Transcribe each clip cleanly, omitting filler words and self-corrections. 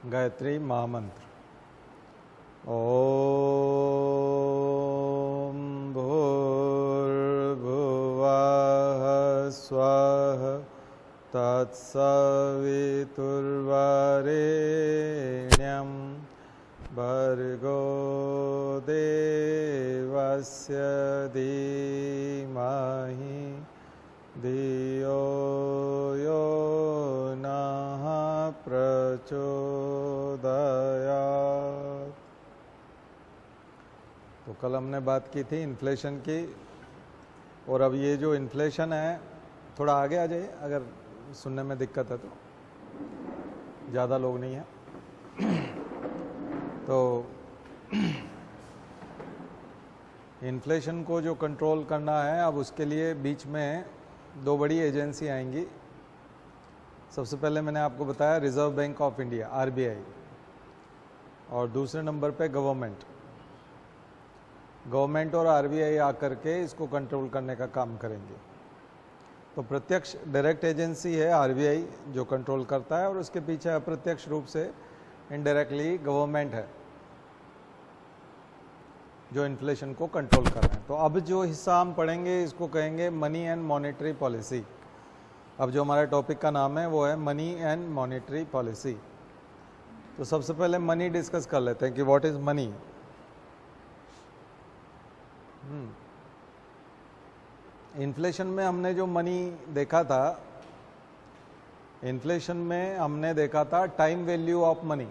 गायत्री महामंत्र। ओम भूर्भुवः स्वः तत्सवितुर्वरेण्यं भर्गो देवस्य धीमहि धियो यो नः प्रचोदयात्। तो कल हमने बात की थी इन्फ्लेशन की, और अब ये जो इन्फ्लेशन है, थोड़ा आगे आ जाइए अगर सुनने में दिक्कत है तो, ज़्यादा लोग नहीं हैं तो इन्फ्लेशन को जो कंट्रोल करना है, अब उसके लिए बीच में दो बड़ी एजेंसी आएंगी। सबसे पहले मैंने आपको बताया reserve bank of India RBI, और दूसरे नंबर पे गवर्नमेंट और आरबीआई आकर के इसको कंट्रोल करने का काम करेंगे। तो प्रत्यक्ष डायरेक्ट एजेंसी है आरबीआई जो कंट्रोल करता है, और उसके पीछे अप्रत्यक्ष रूप से इनडायरेक्टली गवर्नमेंट है जो इन्फ्लेशन को कंट्रोल कर रहे हैं। तो अब जो हिस्सा हम पढ़ेंगे इसको कहेंगे मनी एंड मॉनेटरी पॉलिसी। अब जो हमारा टॉपिक का नाम है वो है मनी एंड मॉनेटरी पॉलिसी। तो सबसे पहले मनी डिस्कस कर लेते हैं कि व्हाट इज मनी। इन्फ्लेशन में हमने जो मनी देखा था, इन्फ्लेशन में हमने देखा था time value of money.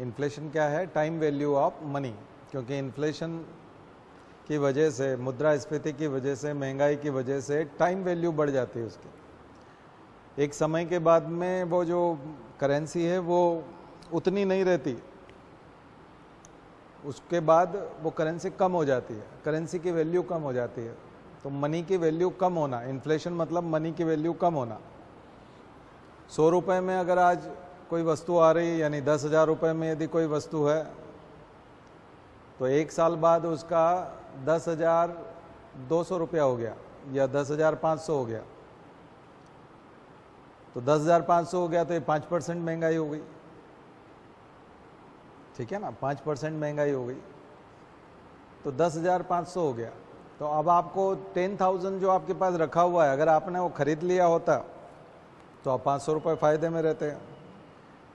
Inflation क्या है? Time value of money. क्योंकि इन्फ्लेशन की वजह से, मुद्रास्फीति की वजह से, महंगाई की वजह से टाइम वैल्यू बढ़ जाती है उसकी। एक समय के बाद में वो जो करेंसी है वो उतनी नहीं रहती, उसके बाद वो करेंसी कम हो जाती है, करेंसी की वैल्यू कम हो जाती है। तो मनी की वैल्यू कम होना, इन्फ्लेशन मतलब मनी की वैल्यू कम होना। 100 रुपये में अगर आज कोई वस्तु आ रही है, यानी 10,000 रुपये में यदि कोई वस्तु है, तो एक साल बाद उसका 10,200 रुपया हो गया या 10,500 हो गया। तो 10,500 हो गया तो ये 5% महंगाई हो गई, ठीक है ना, 5% महंगाई हो गई। तो 10,500 हो गया। तो अब आपको 10,000 जो आपके पास रखा हुआ है, अगर आपने वो खरीद लिया होता तो आप 500 रुपये फ़ायदे में रहते हैं।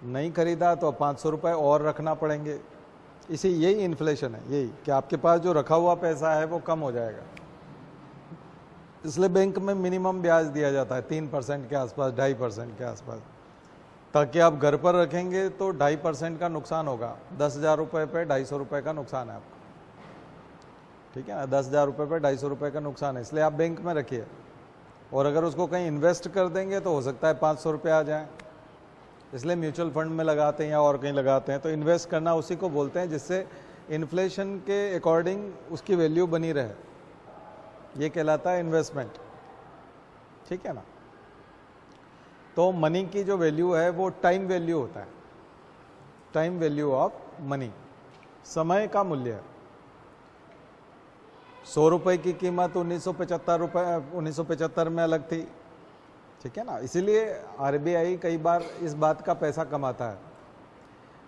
नहीं खरीदा तो 500 रुपये और रखना पड़ेंगे। यही इन्फ्लेशन है, यही कि आपके पास जो रखा हुआ पैसा है वो कम हो जाएगा। इसलिए बैंक में मिनिमम ब्याज दिया जाता है 3% के आसपास, 2.5% के आसपास, ताकि आप घर पर रखेंगे तो 2.5% का नुकसान होगा। 10,000 रुपये पे 250 रुपये का नुकसान है आपको, ठीक है ना। 10,000 रुपये पे 250 रुपये का नुकसान है, इसलिए आप बैंक में रखिए। और अगर उसको कहीं इन्वेस्ट कर देंगे तो हो सकता है 500 रुपये आ जाए, इसलिए म्यूचुअल फंड में लगाते हैं या और कहीं लगाते हैं। तो इन्वेस्ट करना उसी को बोलते हैं जिससे इन्फ्लेशन के अकॉर्डिंग उसकी वैल्यू बनी रहे, ये कहलाता है इन्वेस्टमेंट, ठीक है ना। तो मनी की जो वैल्यू है वो टाइम वैल्यू होता है, टाइम वैल्यू ऑफ मनी, समय का मूल्य है। 100 रुपये की कीमत 1975 में अलग थी, ठीक है ना। इसीलिए आरबीआई कई बार इस बात का पैसा कमाता है।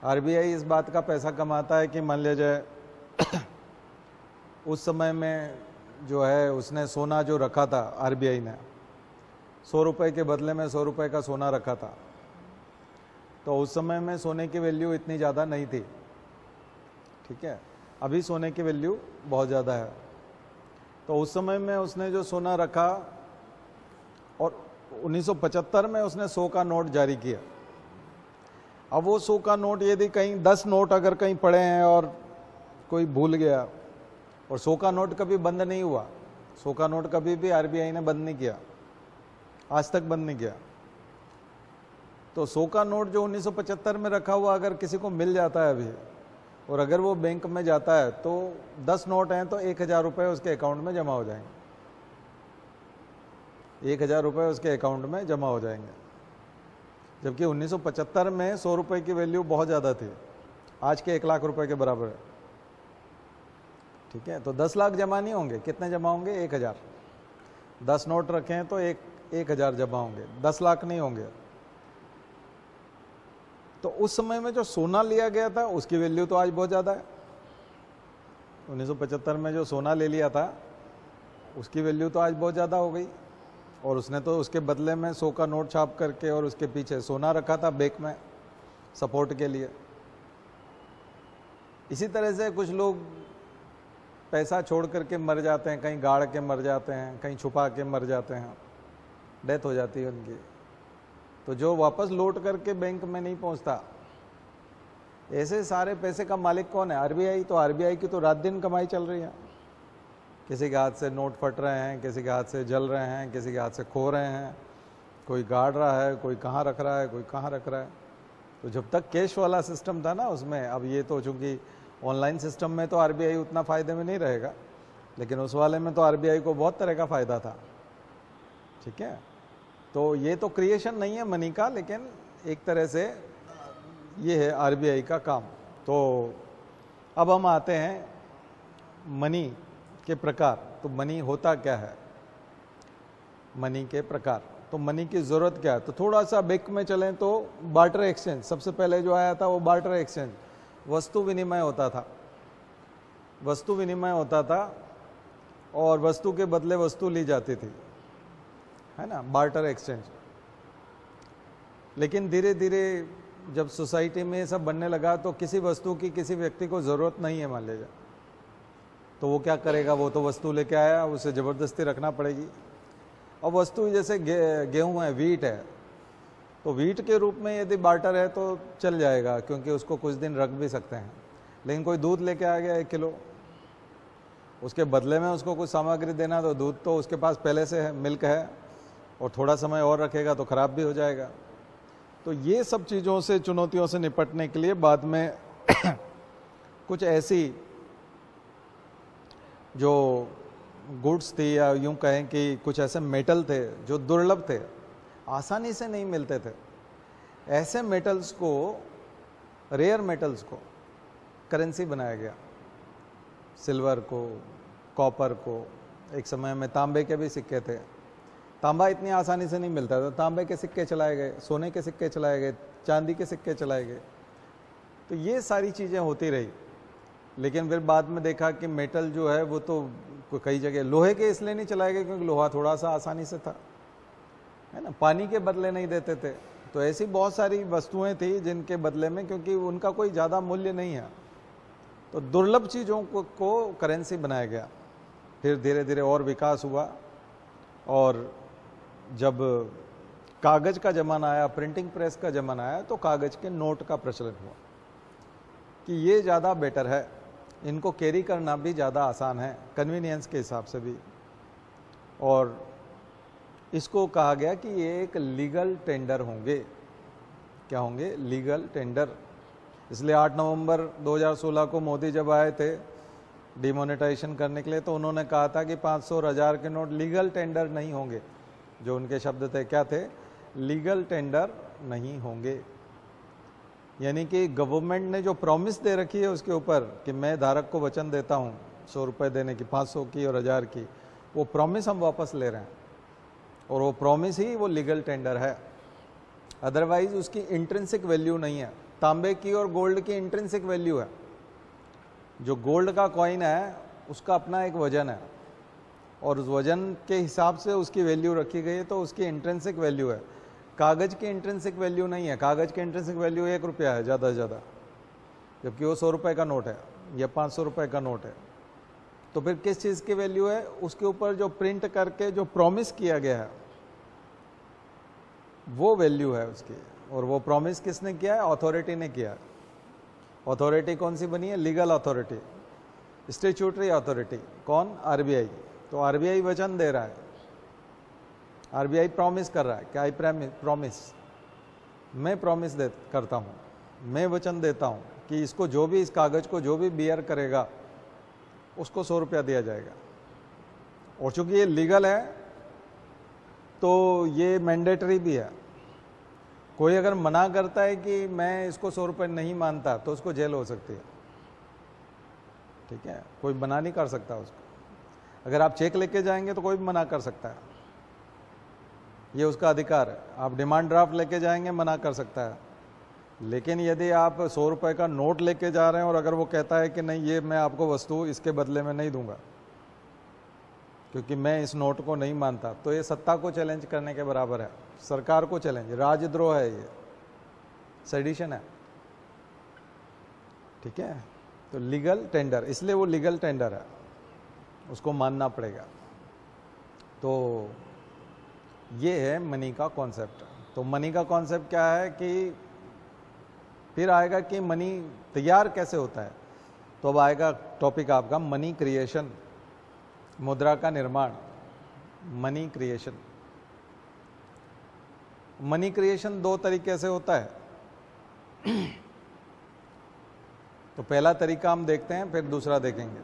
आरबीआई इस बात का पैसा कमाता है कि मान लीजिए उस समय में जो है उसने सोना जो रखा था, आरबीआई ने 100 रुपये के बदले में 100 रुपये का सोना रखा था। तो उस समय में सोने की वैल्यू इतनी ज़्यादा नहीं थी, ठीक है। अभी सोने की वैल्यू बहुत ज़्यादा है। तो उस समय में उसने जो सोना रखा, और 1975 में उसने 100 का नोट जारी किया। अब वो 100 का नोट यदि कहीं 10 नोट अगर कहीं पड़े हैं और कोई भूल गया, और 100 का नोट कभी बंद नहीं हुआ, 100 का नोट कभी भी आरबीआई ने बंद नहीं किया, आज तक बंद नहीं किया। तो 100 का नोट जो 1975 में रखा हुआ अगर किसी को मिल जाता है अभी, और अगर वो बैंक में जाता है तो 10 नोट हैं तो 1,000 रुपये उसके अकाउंट में जमा हो जाएंगे, 1,000 रुपये उसके अकाउंट में जमा हो जाएंगे। जबकि 1975 में 100 रुपये की वैल्यू बहुत ज़्यादा थी, आज के 1 लाख रुपए के बराबर है, ठीक है। तो 10 लाख जमा नहीं होंगे, कितने जमा होंगे? 1,000। 10 नोट रखें तो 1,000 जमा होंगे, 10 लाख नहीं होंगे। तो उस समय में जो सोना लिया गया था उसकी वैल्यू तो आज बहुत ज़्यादा है। 1975 में जो सोना ले लिया था उसकी वैल्यू तो आज बहुत ज़्यादा हो गई, और उसने तो उसके बदले में 100 का नोट छाप करके और उसके पीछे सोना रखा था बैंक में सपोर्ट के लिए। इसी तरह से कुछ लोग पैसा छोड़ करके मर जाते हैं, कहीं गाड़ के मर जाते हैं, कहीं छुपा के मर जाते हैं, डेथ हो जाती है उनकी, तो जो वापस लौट करके बैंक में नहीं पहुंचता। ऐसे सारे पैसे का मालिक कौन है? आरबीआई। तो आरबीआई की तो रात दिन कमाई चल रही है। किसी के हाथ से नोट फट रहे हैं, किसी के हाथ से जल रहे हैं, किसी के हाथ से खो रहे हैं, कोई गाड़ रहा है, कोई कहाँ रख रहा है, कोई कहाँ रख रहा है। तो जब तक कैश वाला सिस्टम था ना उसमें, अब ये तो चूंकि ऑनलाइन सिस्टम में तो आरबीआई उतना फ़ायदे में नहीं रहेगा, लेकिन उस वाले में तो आरबीआई को बहुत तरह का फ़ायदा था। ठीक है, तो ये तो क्रिएशन नहीं है मनी का, लेकिन एक तरह से ये है आरबीआई का काम। तो अब हम आते हैं मनी के प्रकार। तो मनी होता क्या है? मनी के प्रकार, तो मनी की ज़रूरत क्या है? तो थोड़ा सा बैक में चलें तो बार्टर एक्सचेंज सबसे पहले जो आया था, वो बार्टर एक्सचेंज, वस्तु विनिमय होता था। वस्तु विनिमय होता था और वस्तु के बदले वस्तु ली जाती थी, है ना, बार्टर एक्सचेंज। लेकिन धीरे धीरे जब सोसाइटी में ये सब बनने लगा तो किसी वस्तु की किसी व्यक्ति को ज़रूरत नहीं है मान लीजिए, तो वो क्या करेगा? वो तो वस्तु लेके आया, उसे ज़बरदस्ती रखना पड़ेगी। और वस्तु जैसे गेहूँ है, वीट है, तो वीट के रूप में यदि बार्टर है तो चल जाएगा, क्योंकि उसको कुछ दिन रख भी सकते हैं। लेकिन कोई दूध लेके आ गया 1 किलो, उसके बदले में उसको कुछ सामग्री देना, तो दूध तो उसके पास पहले से है, मिल्क है, और थोड़ा समय और रखेगा तो ख़राब भी हो जाएगा। तो ये सब चीज़ों से, चुनौतियों से निपटने के लिए बाद में कुछ ऐसी जो गुड्स थी, या यूं कहें कि कुछ ऐसे मेटल थे जो दुर्लभ थे, आसानी से नहीं मिलते थे, ऐसे मेटल्स को, रेयर मेटल्स को करेंसी बनाया गया। सिल्वर को, कॉपर को, एक समय में तांबे के भी सिक्के थे। तांबा इतनी आसानी से नहीं मिलता था, तांबे के सिक्के चलाए गए, सोने के सिक्के चलाए गए, चांदी के सिक्के चलाए गए। तो ये सारी चीज़ें होती रही। लेकिन फिर बाद में देखा कि मेटल जो है वो तो कई जगह, लोहे के इसलिए नहीं चलाए गए क्योंकि लोहा थोड़ा सा आसानी से था, है ना, पानी के बदले नहीं देते थे। तो ऐसी बहुत सारी वस्तुएं थी जिनके बदले में, क्योंकि उनका कोई ज़्यादा मूल्य नहीं है, तो दुर्लभ चीज़ों को करेंसी बनाया गया। फिर धीरे धीरे और विकास हुआ, और जब कागज़ का ज़माना आया, प्रिंटिंग प्रेस का ज़माना आया, तो कागज़ के नोट का प्रचलन हुआ कि ये ज़्यादा बेटर है, इनको कैरी करना भी ज़्यादा आसान है कन्वीनियंस के हिसाब से भी। और इसको कहा गया कि ये एक लीगल टेंडर होंगे। क्या होंगे? Legal tender. इसलिए 8 नवंबर 2016 को मोदी जब आए थे डिमोनेटाइजेशन करने के लिए, तो उन्होंने कहा था कि 500 और 1000 के नोट लीगल टेंडर नहीं होंगे। जो उनके शब्द थे, क्या थे? लीगल टेंडर नहीं होंगे। यानी कि गवर्नमेंट ने जो प्रॉमिस दे रखी है उसके ऊपर कि मैं धारक को वचन देता हूँ 100 रुपये देने की, 500 की और 1000 की, वो प्रॉमिस हम वापस ले रहे हैं, और वो प्रॉमिस ही वो लीगल टेंडर है। अदरवाइज उसकी इंट्रिंसिक वैल्यू नहीं है। तांबे की और गोल्ड की इंट्रिंसिक वैल्यू है। जो गोल्ड का कॉइन है उसका अपना एक वजन है, और उस वजन के हिसाब से उसकी वैल्यू रखी गई है, तो उसकी इंट्रिंसिक वैल्यू है। कागज़ की इंट्रिंसिक वैल्यू नहीं है। कागज़ की इंट्रिंसिक वैल्यू 1 रुपया है ज़्यादा से ज़्यादा, जबकि वो 100 रुपये का नोट है या 500 रुपये का नोट है। तो फिर किस चीज़ की वैल्यू है? उसके ऊपर जो प्रिंट करके जो प्रॉमिस किया गया है वो वैल्यू है उसकी। और वो प्रॉमिस किसने किया है? अथॉरिटी ने किया है। अथॉरिटी कौन सी बनी है? Legal authority, statutory authority. कौन? आरबीआई। तो आरबीआई वचन दे रहा है, आरबीआई प्रॉमिस कर रहा है कि आई प्रॉमिस, मैं प्रॉमिस करता हूँ, मैं वचन देता हूँ कि इसको जो भी, इस कागज़ को जो भी बियर करेगा उसको 100 रुपया दिया जाएगा। और चूंकि ये लीगल है तो ये मैंडेटरी भी है। कोई अगर मना करता है कि मैं इसको 100 रुपये नहीं मानता तो उसको जेल हो सकती है। ठीक है, कोई मना नहीं कर सकता उसको। अगर आप चेक लेके जाएंगे तो कोई भी मना कर सकता है, ये उसका अधिकार है। आप डिमांड ड्राफ्ट लेके जाएंगे, मना कर सकता है, लेकिन यदि आप 100 रुपए का नोट लेके जा रहे हैं और अगर वो कहता है कि नहीं ये मैं आपको वस्तु इसके बदले में नहीं दूंगा क्योंकि मैं इस नोट को नहीं मानता, तो ये सत्ता को चैलेंज करने के बराबर है, सरकार को चैलेंज, राजद्रोह है, ये सेडिशन है। ठीक है, तो लीगल टेंडर, इसलिए वो लीगल टेंडर है, उसको मानना पड़ेगा। तो ये है मनी का कॉन्सेप्ट। तो मनी का कॉन्सेप्ट क्या है कि फिर आएगा कि मनी तैयार कैसे होता है। तो अब आएगा टॉपिक आपका मनी क्रिएशन, मुद्रा का निर्माण, मनी क्रिएशन। मनी क्रिएशन दो तरीके से होता है। तो पहला तरीका हम देखते हैं, फिर दूसरा देखेंगे।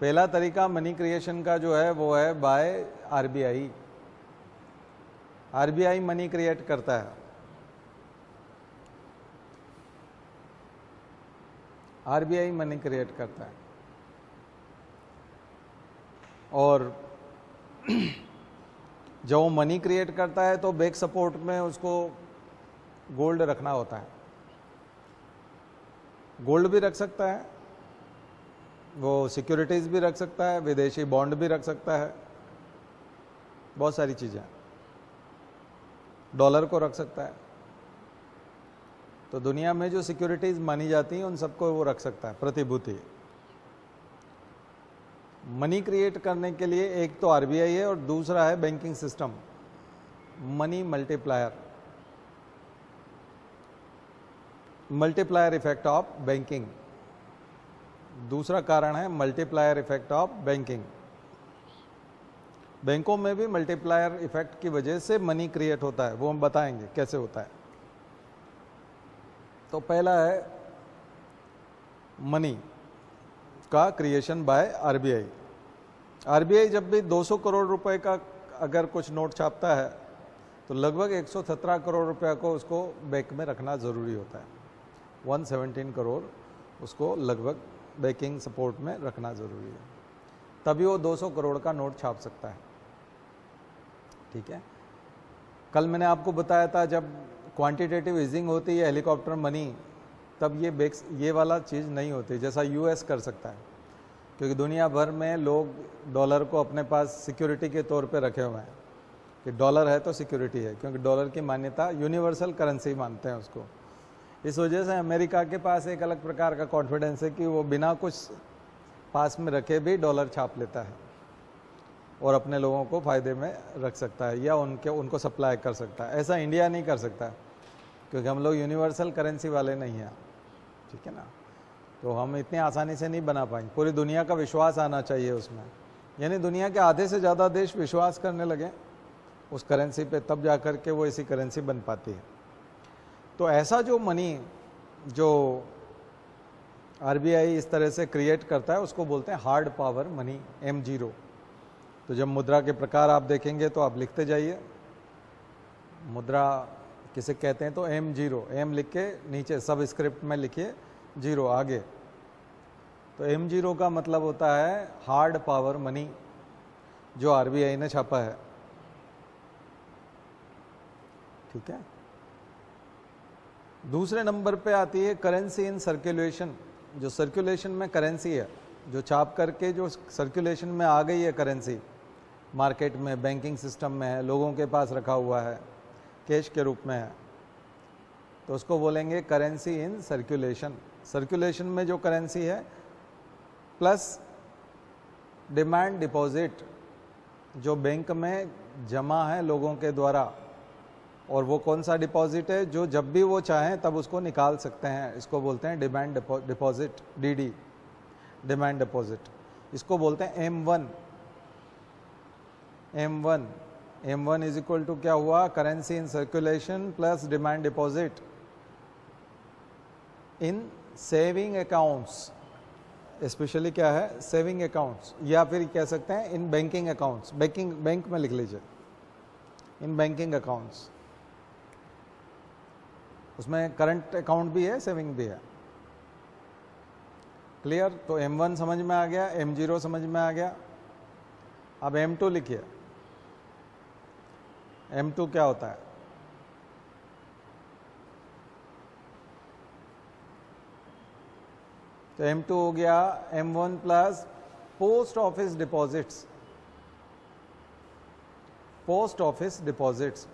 पहला तरीका मनी क्रिएशन का जो है वो है by RBI. RBI money create करता है। आरबीआई मनी क्रिएट करता है और जब वो मनी क्रिएट करता है तो बैक सपोर्ट में उसको गोल्ड रखना होता है। गोल्ड भी रख सकता है, वो सिक्योरिटीज भी रख सकता है, विदेशी बॉन्ड भी रख सकता है, बहुत सारी चीजें, डॉलर को रख सकता है। तो दुनिया में जो सिक्योरिटीज मानी जाती हैं उन सबको वो रख सकता है, प्रतिभूति। मनी क्रिएट करने के लिए एक तो आरबीआई है और दूसरा है banking system, money multiplier, multiplier effect of banking. दूसरा कारण है मल्टीप्लायर इफेक्ट ऑफ बैंकिंग। बैंकों में भी मल्टीप्लायर इफेक्ट की वजह से मनी क्रिएट होता है, वो हम बताएंगे कैसे होता है। तो पहला है मनी का क्रिएशन बाय आरबीआई। आरबीआई जब भी 200 करोड़ रुपए का अगर कुछ नोट छापता है तो लगभग 117 करोड़ रुपया को उसको बैंक में रखना ज़रूरी होता है। 117 करोड़ उसको लगभग बैंकिंग सपोर्ट में रखना ज़रूरी है, तभी वो 200 करोड़ का नोट छाप सकता है। ठीक है, कल मैंने आपको बताया था जब क्वांटिटेटिव ईजिंग होती है हेलीकॉप्टर मनी, तब ये वाला चीज़ नहीं होती जैसा यूएस कर सकता है, क्योंकि दुनिया भर में लोग डॉलर को अपने पास सिक्योरिटी के तौर पे रखे हुए हैं कि डॉलर है तो सिक्योरिटी है, क्योंकि डॉलर की मान्यता यूनिवर्सल करेंसी मानते हैं उसको। इस वजह से अमेरिका के पास एक अलग प्रकार का कॉन्फिडेंस है कि वो बिना कुछ पास में रखे भी डॉलर छाप लेता है और अपने लोगों को फ़ायदे में रख सकता है या उनको सप्लाई कर सकता है। ऐसा इंडिया नहीं कर सकता क्योंकि हम लोग यूनिवर्सल करेंसी वाले नहीं हैं। ठीक है ना, तो हम इतनी आसानी से नहीं बना पाएंगे। पूरी दुनिया का विश्वास आना चाहिए उसमें, यानी दुनिया के आधे से ज़्यादा देश विश्वास करने लगे उस करेंसी पे, तब जा कर के वो ऐसी करेंसी बन पाती है। तो ऐसा जो मनी जो आरबीआई इस तरह से क्रिएट करता है उसको बोलते हैं हार्ड पावर मनी, M0। तो जब मुद्रा के प्रकार आप देखेंगे तो आप लिखते जाइए, मुद्रा किसे कहते हैं तो M0, M लिख के नीचे सब स्क्रिप्ट में लिखिए 0 आगे। तो M0 का मतलब होता है हार्ड पावर मनी जो आरबीआई ने छापा है। ठीक है, दूसरे नंबर पे आती है करेंसी इन सर्कुलेशन। जो सर्कुलेशन में करेंसी है, जो छाप करके जो सर्कुलेशन में आ गई है करेंसी, मार्केट में, बैंकिंग सिस्टम में है, लोगों के पास रखा हुआ है, कैश के रूप में है, तो उसको बोलेंगे करेंसी इन सर्कुलेशन। सर्कुलेशन में जो करेंसी है प्लस डिमांड डिपॉजिट जो बैंक में जमा है लोगों के द्वारा, और वो कौन सा डिपॉजिट है जो जब भी वो चाहें तब उसको निकाल सकते हैं, इसको बोलते हैं demand deposit, DD, demand deposit. इसको बोलते हैं M1। M1 is equal to क्या हुआ, currency in circulation plus demand deposit in saving accounts. Specially क्या है, सेविंग अकाउंट्स, या फिर कह सकते हैं इन बैंकिंग अकाउंट्स। बैंक में लिख लीजिए, इन बैंकिंग अकाउंट्स। उसमें करंट अकाउंट भी है, सेविंग भी है। क्लियर? तो M1 समझ में आ गया, M0 समझ में आ गया। अब M2 लिखिए। M2 क्या होता है? तो M2 हो गया M1 plus post office deposits, post office deposits,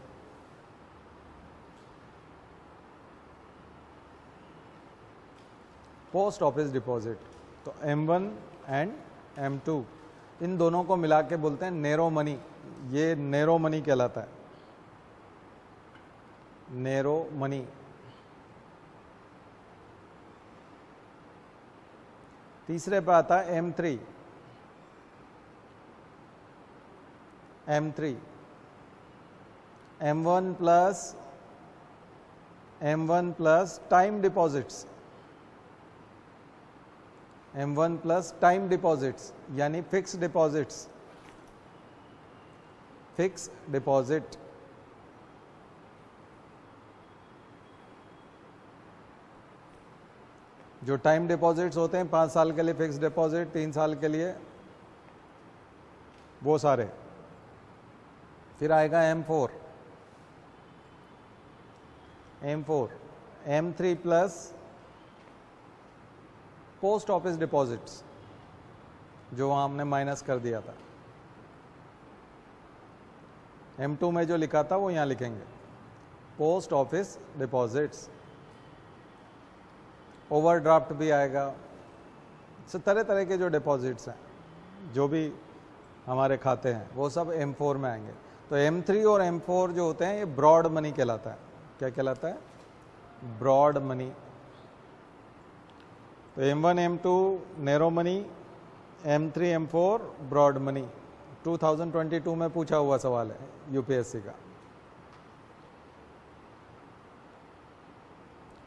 post office deposit. तो M1 एंड M2 इन दोनों को मिला के बोलते हैं नैरो मनी, ये नैरो मनी कहलाता है, नैरो मनी। तीसरे पे आता है M3, M3 M1 plus time deposits, M1 plus time deposits यानी फिक्स डिपॉजिट्स, फिक्स डिपॉजिट। जो टाइम डिपॉजिट्स होते हैं 5 साल के लिए फिक्स डिपॉजिट, 3 साल के लिए, वो सारे। फिर आएगा M4, M3 plus post office deposits, जो वहां हमने माइनस कर दिया था। M2 में जो लिखा था वो यहां लिखेंगे, पोस्ट ऑफिस डिपॉजिट्स। ओवरड्राफ्ट भी आएगा, तो तरह तरह के जो डिपॉजिट्स हैं, जो भी हमारे खाते हैं, वो सब M4 में आएंगे। तो M3 और M4 जो होते हैं ये ब्रॉड मनी कहलाता है। क्या कहलाता है? Broad money. तो M1 M2 narrow money, M3 M4 broad money. 2022 में पूछा हुआ सवाल है यूपीएससी का।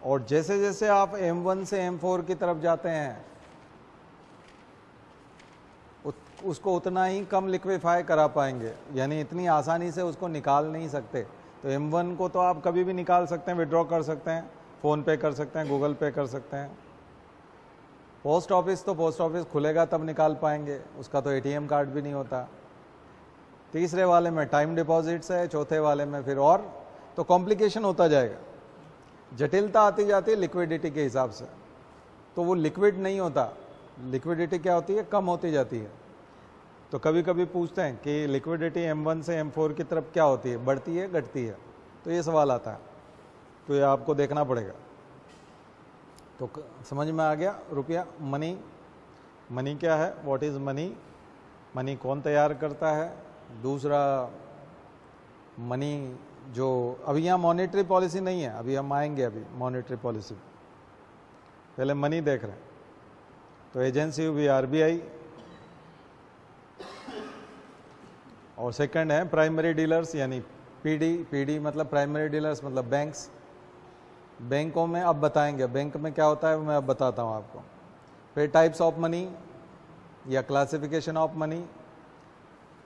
और जैसे जैसे आप M1 से M4 की तरफ जाते हैं उसको उतना ही कम लिक्विफाई करा पाएंगे, यानी इतनी आसानी से उसको निकाल नहीं सकते। तो M1 को तो आप कभी भी निकाल सकते हैं, विड्रॉ कर सकते हैं, फ़ोन पे कर सकते हैं, गूगल पे कर सकते हैं। पोस्ट ऑफिस तो पोस्ट ऑफिस खुलेगा तब निकाल पाएंगे, उसका तो ATM कार्ड भी नहीं होता। तीसरे वाले में टाइम डिपॉजिट्स है, चौथे वाले में फिर और तो कॉम्प्लिकेशन होता जाएगा, जटिलता आती जाती है लिक्विडिटी के हिसाब से। तो वो लिक्विड नहीं होता, लिक्विडिटी क्या होती है? कम होती जाती है। तो कभी कभी पूछते हैं कि लिक्विडिटी M1 से M4 की तरफ क्या होती है, बढ़ती है घटती है? तो ये सवाल आता है, तो ये आपको देखना पड़ेगा। तो समझ में आ गया रुपया, मनी। मनी क्या है? What is money? मनी कौन तैयार करता है? दूसरा, मनी जो अभी यहाँ मॉनेटरी पॉलिसी नहीं है, अभी हम आएंगे अभी मॉनेटरी पॉलिसी, पहले मनी देख रहे हैं। तो एजेंसी हुई RBI, और सेकंड है प्राइमरी डीलर्स यानी PD मतलब प्राइमरी डीलर्स मतलब बैंक्स। बैंकों में अब बताएंगे बैंक में क्या होता है, मैं अब बताता हूँ आपको। फिर टाइप्स ऑफ मनी या classification of money,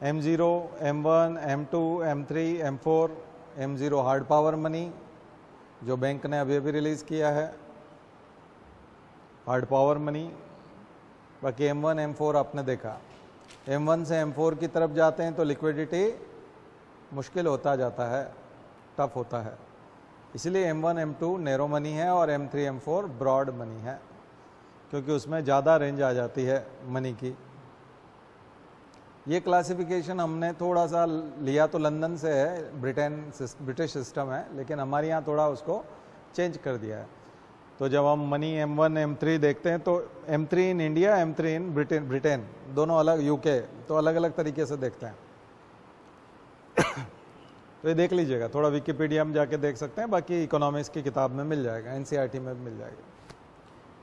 M0, M1, M2, M3, M4। M0 hard power money, जो बैंक ने अभी अभी रिलीज़ किया है, हार्ड पावर मनी। बाकी M1, M4 आपने देखा। M1 से M4 की तरफ जाते हैं तो लिक्विडिटी मुश्किल होता जाता है, टफ होता है, इसलिए M1, M2 नैरो मनी है और M3, M4 ब्रॉड मनी है, क्योंकि उसमें ज़्यादा रेंज आ जाती है मनी की। ये क्लासिफिकेशन हमने थोड़ा सा लिया तो लंदन से है, ब्रिटिश सिस्टम है, लेकिन हमारे यहाँ थोड़ा उसको चेंज कर दिया है। तो जब हम मनी M1, M3 देखते हैं तो M3 in India, M3 in Britain, दोनों अलग, UK, तो अलग अलग तरीके से देखते हैं। तो ये देख लीजिएगा, थोड़ा विकिपीडिया में जाके देख सकते हैं, बाकी इकोनॉमिक्स की किताब में मिल जाएगा, NCERT में मिल जाएगा।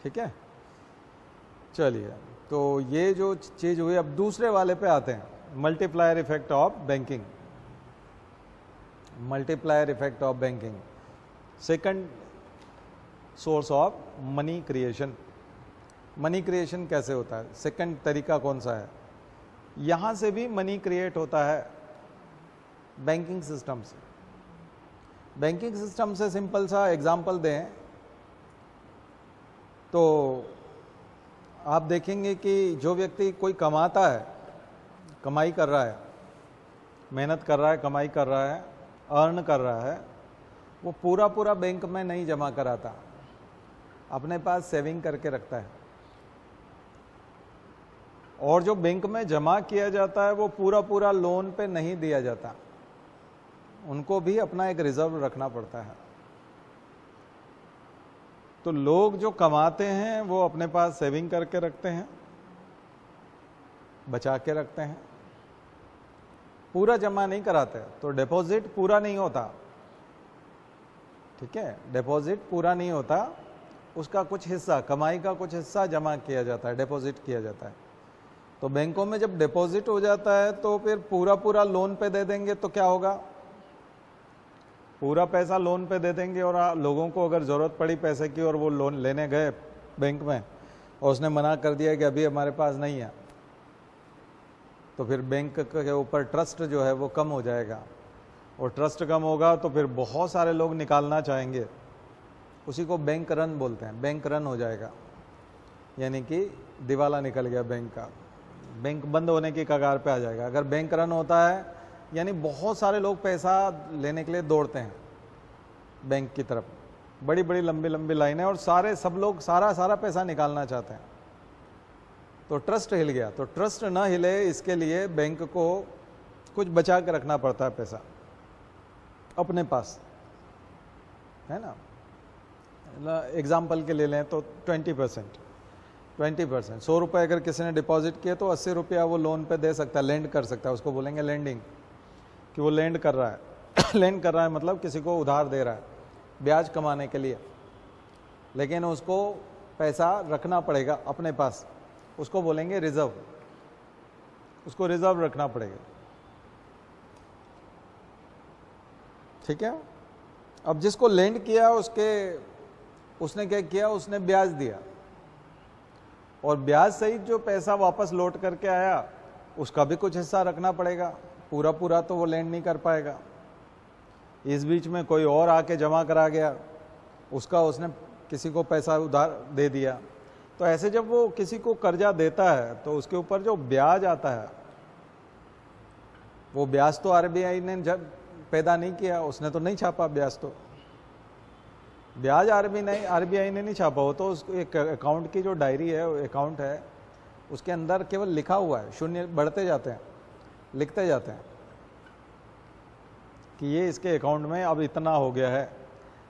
ठीक है, चलिए, तो ये जो चीज़ हुई, अब दूसरे वाले पे आते हैं, multiplier effect of banking. Multiplier effect of banking second source of money creation. Money creation कैसे होता है? सेकंड तरीका कौन सा है? यहाँ से भी मनी क्रिएट होता है बैंकिंग सिस्टम से। बैंकिंग सिस्टम से सिंपल सा एग्जांपल दें तो आप देखेंगे कि जो व्यक्ति कोई कमाता है, कमाई कर रहा है, मेहनत कर रहा है, कमाई कर रहा है, अर्न कर रहा है, वो पूरा पूरा बैंक में नहीं जमा कराता, अपने पास सेविंग करके रखता है। और जो बैंक में जमा किया जाता है वो पूरा पूरा लोन पे नहीं दिया जाता, उनको भी अपना एक रिजर्व रखना पड़ता है। तो लोग जो कमाते हैं वो अपने पास सेविंग करके रखते हैं, बचा के रखते हैं, पूरा जमा नहीं कराते। तो डिपॉजिट पूरा नहीं होता, ठीक है, डिपॉजिट पूरा नहीं होता, उसका कुछ हिस्सा, कमाई का कुछ हिस्सा जमा किया जाता है, डिपॉजिट किया जाता है। तो बैंकों में जब डिपॉजिट हो जाता है तो फिर पूरा पूरा लोन पे दे देंगे तो क्या होगा, पूरा पैसा लोन पे दे देंगे और लोगों को अगर ज़रूरत पड़ी पैसे की और वो लोन लेने गए बैंक में और उसने मना कर दिया कि अभी हमारे पास नहीं है, तो फिर बैंक के ऊपर ट्रस्ट जो है वो कम हो जाएगा, और ट्रस्ट कम होगा तो फिर बहुत सारे लोग निकालना चाहेंगे, उसी को बैंक रन बोलते हैं। बैंक रन हो जाएगा यानी कि दिवाला निकल गया बैंक का, बैंक बंद होने की कगार पे आ जाएगा। अगर बैंक रन होता है यानी बहुत सारे लोग पैसा लेने के लिए दौड़ते हैं बैंक की तरफ, बड़ी बड़ी लंबी लंबी लाइनें, और सब लोग सारा पैसा निकालना चाहते हैं, तो ट्रस्ट हिल गया। तो ट्रस्ट ना हिले इसके लिए बैंक को कुछ बचा के रखना पड़ता है पैसा अपने पास, है ना। एग्जाम्पल के ले लें तो 20%, 100 रुपये अगर किसी ने डिपॉजिट किए तो 80 रुपया वो लोन पे दे सकता है, लेंड कर सकता है, उसको बोलेंगे लेंडिंग, कि वो लेंड कर रहा है लेंड कर रहा है मतलब किसी को उधार दे रहा है ब्याज कमाने के लिए, लेकिन उसको पैसा रखना पड़ेगा अपने पास, उसको बोलेंगे रिजर्व, उसको रिजर्व रखना पड़ेगा, ठीक है। अब जिसको लेंड किया उसने क्या किया, उसने ब्याज दिया, और ब्याज सहित जो पैसा वापस लौट करके आया उसका भी कुछ हिस्सा रखना पड़ेगा, पूरा तो वो लेंड नहीं कर पाएगा। इस बीच में कोई और आके जमा करा गया, उसने किसी को पैसा उधार दे दिया, तो ऐसे जब वो किसी को कर्जा देता है तो उसके ऊपर जो ब्याज आता है, वो ब्याज तो आरबीआई ने जब पैदा नहीं किया, उसने तो नहीं छापा ब्याज, तो ब्याज आरबीआई ने नहीं छापा हो, तो उस एक अकाउंट की जो डायरी है, अकाउंट है, उसके अंदर केवल लिखा हुआ है, शून्य बढ़ते जाते हैं, लिखते जाते हैं कि ये इसके अकाउंट में अब इतना हो गया है,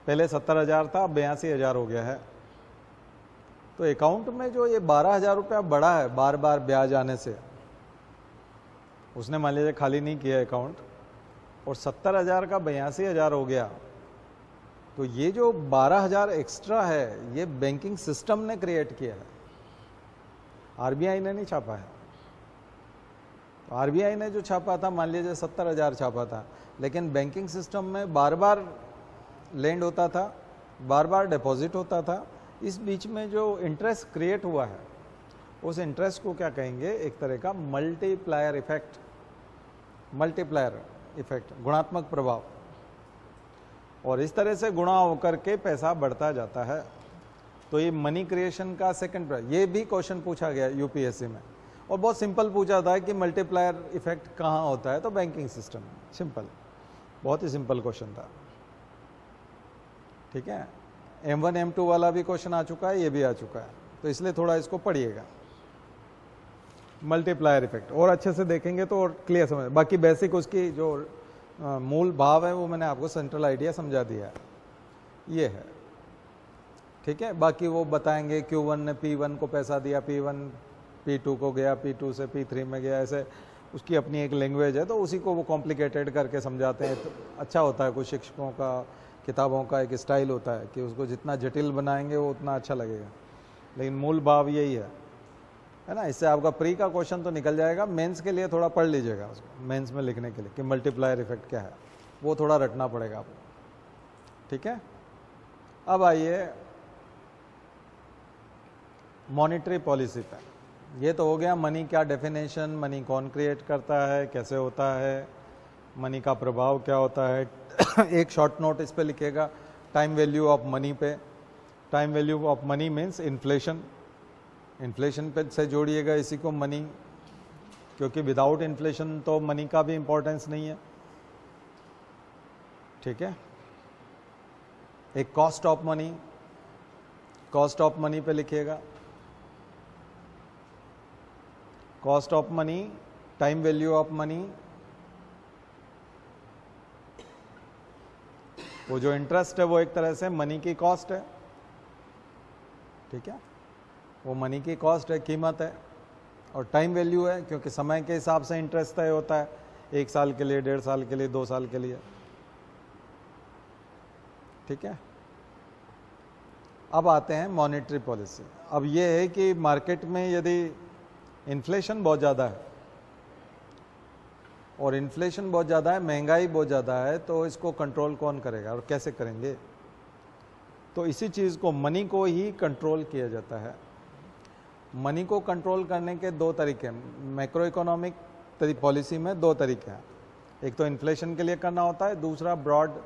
पहले 70,000 था, अब 82,000 हो गया है। तो अकाउंट में जो ये 12,000 रुपया बढ़ा है बार बार ब्याज आने से, उसने मान लीजिए खाली नहीं किया अकाउंट, और 70,000 का 82,000 हो गया, तो ये जो 12,000 एक्स्ट्रा है ये बैंकिंग सिस्टम ने क्रिएट किया है, आरबीआई ने नहीं छापा है। तो आरबीआई ने जो छापा था, मान लीजिए 70,000 छापा था, लेकिन बैंकिंग सिस्टम में बार बार लेंड होता था, बार बार डिपॉजिट होता था, इस बीच में जो इंटरेस्ट क्रिएट हुआ है उस इंटरेस्ट को क्या कहेंगे, एक तरह का मल्टीप्लायर इफेक्ट, गुणात्मक प्रभाव, और इस तरह से गुणा होकर के पैसा बढ़ता जाता है। तो ये मनी क्रिएशन का सेकंड, ये भी क्वेश्चन पूछा गया यूपीएससी में, और बहुत सिंपल पूछा था कि मल्टीप्लायर इफेक्ट कहाँ होता है, तो बैंकिंग सिस्टम में, सिंपल, बहुत ही सिंपल क्वेश्चन था, ठीक है। M1 M2 वाला भी क्वेश्चन आ चुका है, ये भी आ चुका है, तो इसलिए थोड़ा इसको पढ़िएगा, मल्टीप्लायर इफेक्ट, और अच्छे से देखेंगे तो और क्लियर समझ। बाकी बेसिक उसकी जो मूल भाव है वो मैंने आपको सेंट्रल आइडिया समझा दिया है, ये है, ठीक है। बाकी वो बताएंगे Q1 ने P1 को पैसा दिया, P1 P2 को गया, P2 से P3 में गया, ऐसे उसकी अपनी एक लैंग्वेज है, तो उसी को वो कॉम्प्लिकेटेड करके समझाते हैं। तो अच्छा होता है, कुछ शिक्षकों का, किताबों का एक स्टाइल होता है कि उसको जितना जटिल बनाएंगे वो उतना अच्छा लगेगा, लेकिन मूल भाव यही है ना। इससे आपका प्री का क्वेश्चन तो निकल जाएगा, मेंस के लिए थोड़ा पढ़ लीजिएगा उसको, मेंस में लिखने के लिए कि मल्टीप्लायर इफेक्ट क्या है, वो थोड़ा रटना पड़ेगा आपको, ठीक है। अब आइए मॉनेटरी पॉलिसी पे। ये तो हो गया मनी क्या डेफिनेशन, मनी कौन क्रिएट करता है, कैसे होता है, मनी का प्रभाव क्या होता है। एक शॉर्ट नोट इस पे लिखिएगा, टाइम वैल्यू ऑफ मनी पे। Time value of money means inflation, inflation पे से जोड़िएगा इसी को मनी, क्योंकि विदाउट इन्फ्लेशन तो मनी का भी इंपॉर्टेंस नहीं है, ठीक है। एक cost of money, cost of money पे लिखिएगा। Cost of money, time value of money, वो जो इंटरेस्ट है वो एक तरह से मनी की कॉस्ट है, ठीक है, वो मनी की कॉस्ट है, कीमत है। और टाइम वैल्यू है क्योंकि समय के हिसाब से इंटरेस्ट तय होता है, 1 साल के लिए, 1.5 साल के लिए, 2 साल के लिए, ठीक है। अब आते हैं मॉनेटरी पॉलिसी। अब ये है कि मार्केट में यदि इन्फ्लेशन बहुत ज़्यादा है और इन्फ्लेशन बहुत ज़्यादा है, महंगाई बहुत ज़्यादा है, तो इसको कंट्रोल कौन करेगा और कैसे करेंगे? तो इसी चीज़ को, मनी को ही कंट्रोल किया जाता है। मनी को कंट्रोल करने के 2 तरीके हैं। मैक्रो इकोनॉमिक पॉलिसी में 2 तरीके हैं, एक तो इन्फ्लेशन के लिए करना होता है, दूसरा ब्रॉड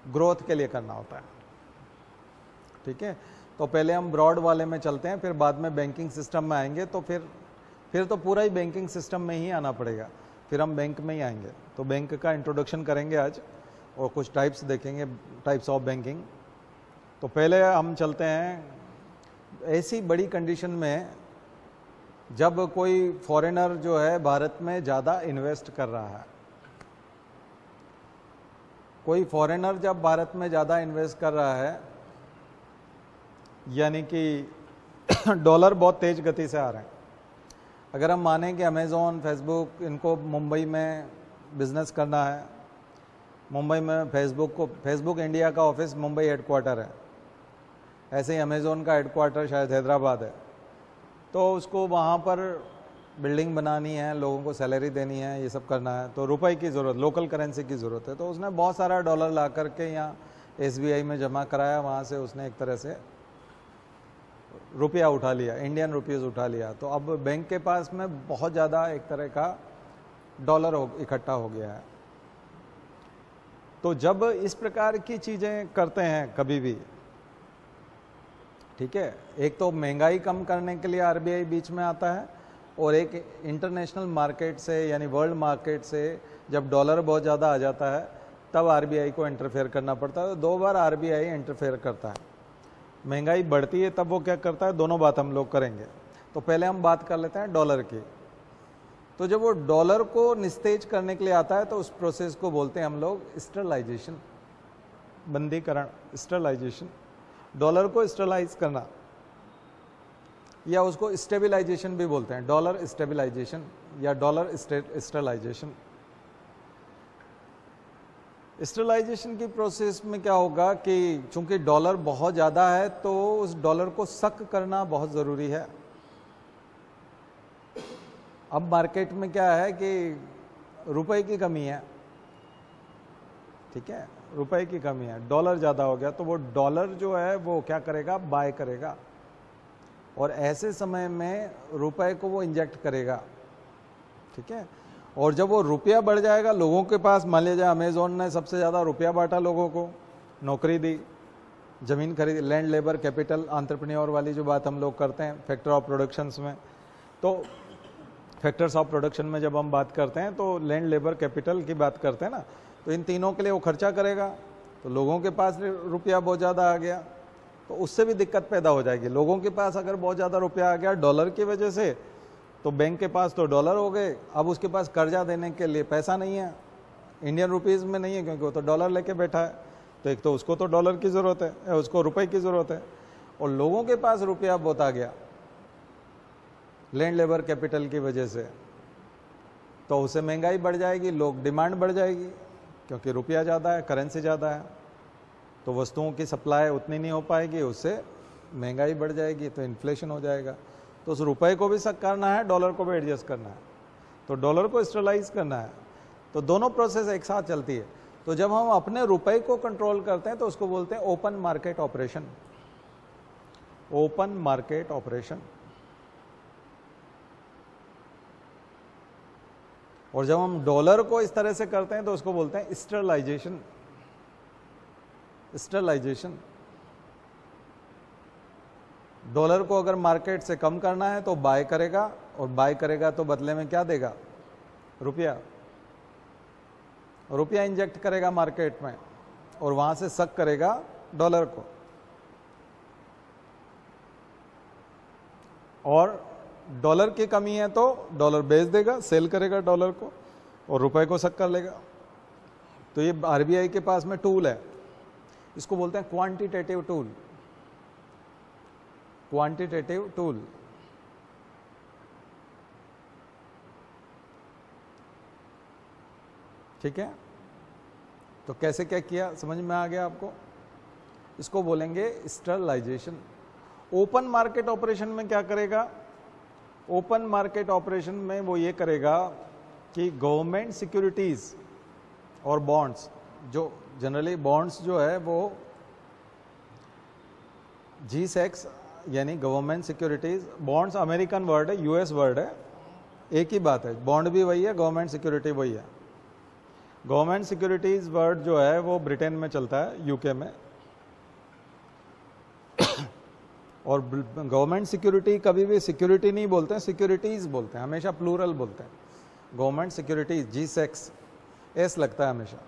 ग्रोथ के लिए करना होता है, ठीक है। तो पहले हम ब्रॉड वाले में चलते हैं, फिर बाद में बैंकिंग सिस्टम में आएंगे, तो फिर तो पूरा ही बैंकिंग सिस्टम में ही आना पड़ेगा, फिर हम बैंक में ही आएंगे। तो बैंक का इंट्रोडक्शन करेंगे आज और कुछ टाइप्स देखेंगे, टाइप्स ऑफ बैंकिंग। तो पहले हम चलते हैं ऐसी बड़ी कंडीशन में जब कोई फॉरेनर जो है भारत में ज़्यादा इन्वेस्ट कर रहा है। कोई फॉरेनर जब भारत में ज़्यादा इन्वेस्ट कर रहा है, यानी कि डॉलर बहुत तेज गति से आ रहे हैं। अगर हम मानें कि अमेज़ॉन, फेसबुक, इनको मुंबई में बिजनेस करना है, मुंबई में फेसबुक इंडिया का ऑफिस मुंबई हेडक्वार्टर है, ऐसे ही अमेज़ॉन का हेडक्वार्टर शायद हैदराबाद है, तो उसको वहाँ पर बिल्डिंग बनानी है, लोगों को सैलरी देनी है, ये सब करना है, तो रुपए की ज़रूरत, लोकल करेंसी की ज़रूरत है। तो उसने बहुत सारा डॉलर ला करके यहाँ SBI में जमा कराया, वहाँ से उसने एक तरह से रुपया उठा लिया, इंडियन रुपीज़ उठा लिया। तो अब बैंक के पास में बहुत ज़्यादा एक तरह का डॉलर इकट्ठा हो गया है। तो जब इस प्रकार की चीज़ें करते हैं कभी भी, ठीक है, एक तो महंगाई कम करने के लिए RBI बीच में आता है, और एक इंटरनेशनल मार्केट से यानी वर्ल्ड मार्केट से जब डॉलर बहुत ज़्यादा आ जाता है तब RBI को इंटरफेयर करना पड़ता है। तो 2 बार RBI इंटरफेयर करता है। महंगाई बढ़ती है तब वो क्या करता है, दोनों बात हम लोग करेंगे। तो पहले हम बात कर लेते हैं डॉलर की। तो जब वो डॉलर को निस्तेज करने के लिए आता है तो उस प्रोसेस को बोलते हैं हम लोग स्टरलाइजेशन, बंदीकरण, स्टरलाइजेशन, डॉलर को स्टरलाइज करना, या उसको स्टेबलाइजेशन भी बोलते हैं, डॉलर स्टेबलाइजेशन या डॉलर स्टरलाइजेशन। स्टरलाइजेशन की प्रोसेस में क्या होगा कि चूंकि डॉलर बहुत ज़्यादा है तो उस डॉलर को सक करना बहुत ज़रूरी है। अब मार्केट में क्या है कि रुपए की कमी है, ठीक है, रुपए की कमी है, डॉलर ज़्यादा हो गया, तो वो डॉलर जो है वो क्या करेगा, बाय करेगा, और ऐसे समय में रुपए को वो इंजेक्ट करेगा, ठीक है। और जब वो रुपया बढ़ जाएगा लोगों के पास, मान लीजिए अमेज़ॉन ने सबसे ज़्यादा रुपया बांटा, लोगों को नौकरी दी, ज़मीन खरीदी, लैंड लेबर कैपिटल एंटरप्रेन्योर वाली जो बात हम लोग करते हैं फैक्टर ऑफ प्रोडक्शंस में। तो फैक्टर्स ऑफ प्रोडक्शन में जब हम बात करते हैं तो लैंड लेबर कैपिटल की बात करते हैं ना, तो इन तीनों के लिए वो खर्चा करेगा। तो लोगों के पास रुपया बहुत ज़्यादा आ गया तो उससे भी दिक्कत पैदा हो जाएगी। लोगों के पास अगर बहुत ज़्यादा रुपया आ गया डॉलर की वजह से, तो बैंक के पास तो डॉलर हो गए, अब उसके पास कर्जा देने के लिए पैसा नहीं है, इंडियन रुपीज़ में नहीं है, क्योंकि वो तो डॉलर लेके बैठा है। तो एक तो उसको तो डॉलर की ज़रूरत है, उसको रुपए की ज़रूरत है, और लोगों के पास रुपया बहुत आ गया लैंड लेबर कैपिटल की वजह से, तो उससे महंगाई बढ़ जाएगी, लोग डिमांड बढ़ जाएगी, क्योंकि रुपया ज़्यादा है, करेंसी ज़्यादा है, तो वस्तुओं की सप्लाई उतनी नहीं हो पाएगी, उससे महंगाई बढ़ जाएगी, तो इन्फ्लेशन हो जाएगा। तो उस रुपए को भी सक करना है, डॉलर को भी एडजस्ट करना है, तो डॉलर को स्टेबलाइज करना है, तो दोनों प्रोसेस एक साथ चलती है। तो जब हम अपने रुपए को कंट्रोल करते हैं तो उसको बोलते हैं open market operation, open market operation. और जब हम डॉलर को इस तरह से करते हैं तो उसको बोलते हैं स्टरलाइजेशन, स्टरलाइजेशन। डॉलर को अगर मार्केट से कम करना है तो बाय करेगा, और बाय करेगा तो बदले में क्या देगा, रुपया, रुपया इंजेक्ट करेगा मार्केट में, और वहां से सक करेगा डॉलर को। और डॉलर की कमी है तो डॉलर बेच देगा, सेल करेगा डॉलर को और रुपए को शक्कर लेगा। तो ये आरबीआई के पास में टूल है, इसको बोलते हैं क्वांटिटेटिव टूल। Quantitative tool. ठीक है, तो कैसे क्या किया समझ में आ गया आपको? इसको बोलेंगे स्टरलाइजेशन। ओपन मार्केट ऑपरेशन में क्या करेगा? ओपन मार्केट ऑपरेशन में वो ये करेगा कि गवर्नमेंट सिक्योरिटीज और बॉन्ड्स, जो जनरली बॉन्ड्स जो है वो G-SEC यानी government securities, bonds American word है, यूएस वर्ड है, एक ही बात है, बॉन्ड भी वही है, गवर्नमेंट सिक्योरिटी वही है। गवर्नमेंट सिक्योरिटीज वर्ड जो है वो ब्रिटेन में चलता है, यूके में, और गवर्नमेंट सिक्योरिटी कभी भी सिक्योरिटी नहीं बोलते हैं, सिक्योरिटीज बोलते हैं, हमेशा प्लूरल बोलते हैं। गवर्नमेंट सिक्योरिटीज G-SEC एस लगता है हमेशा,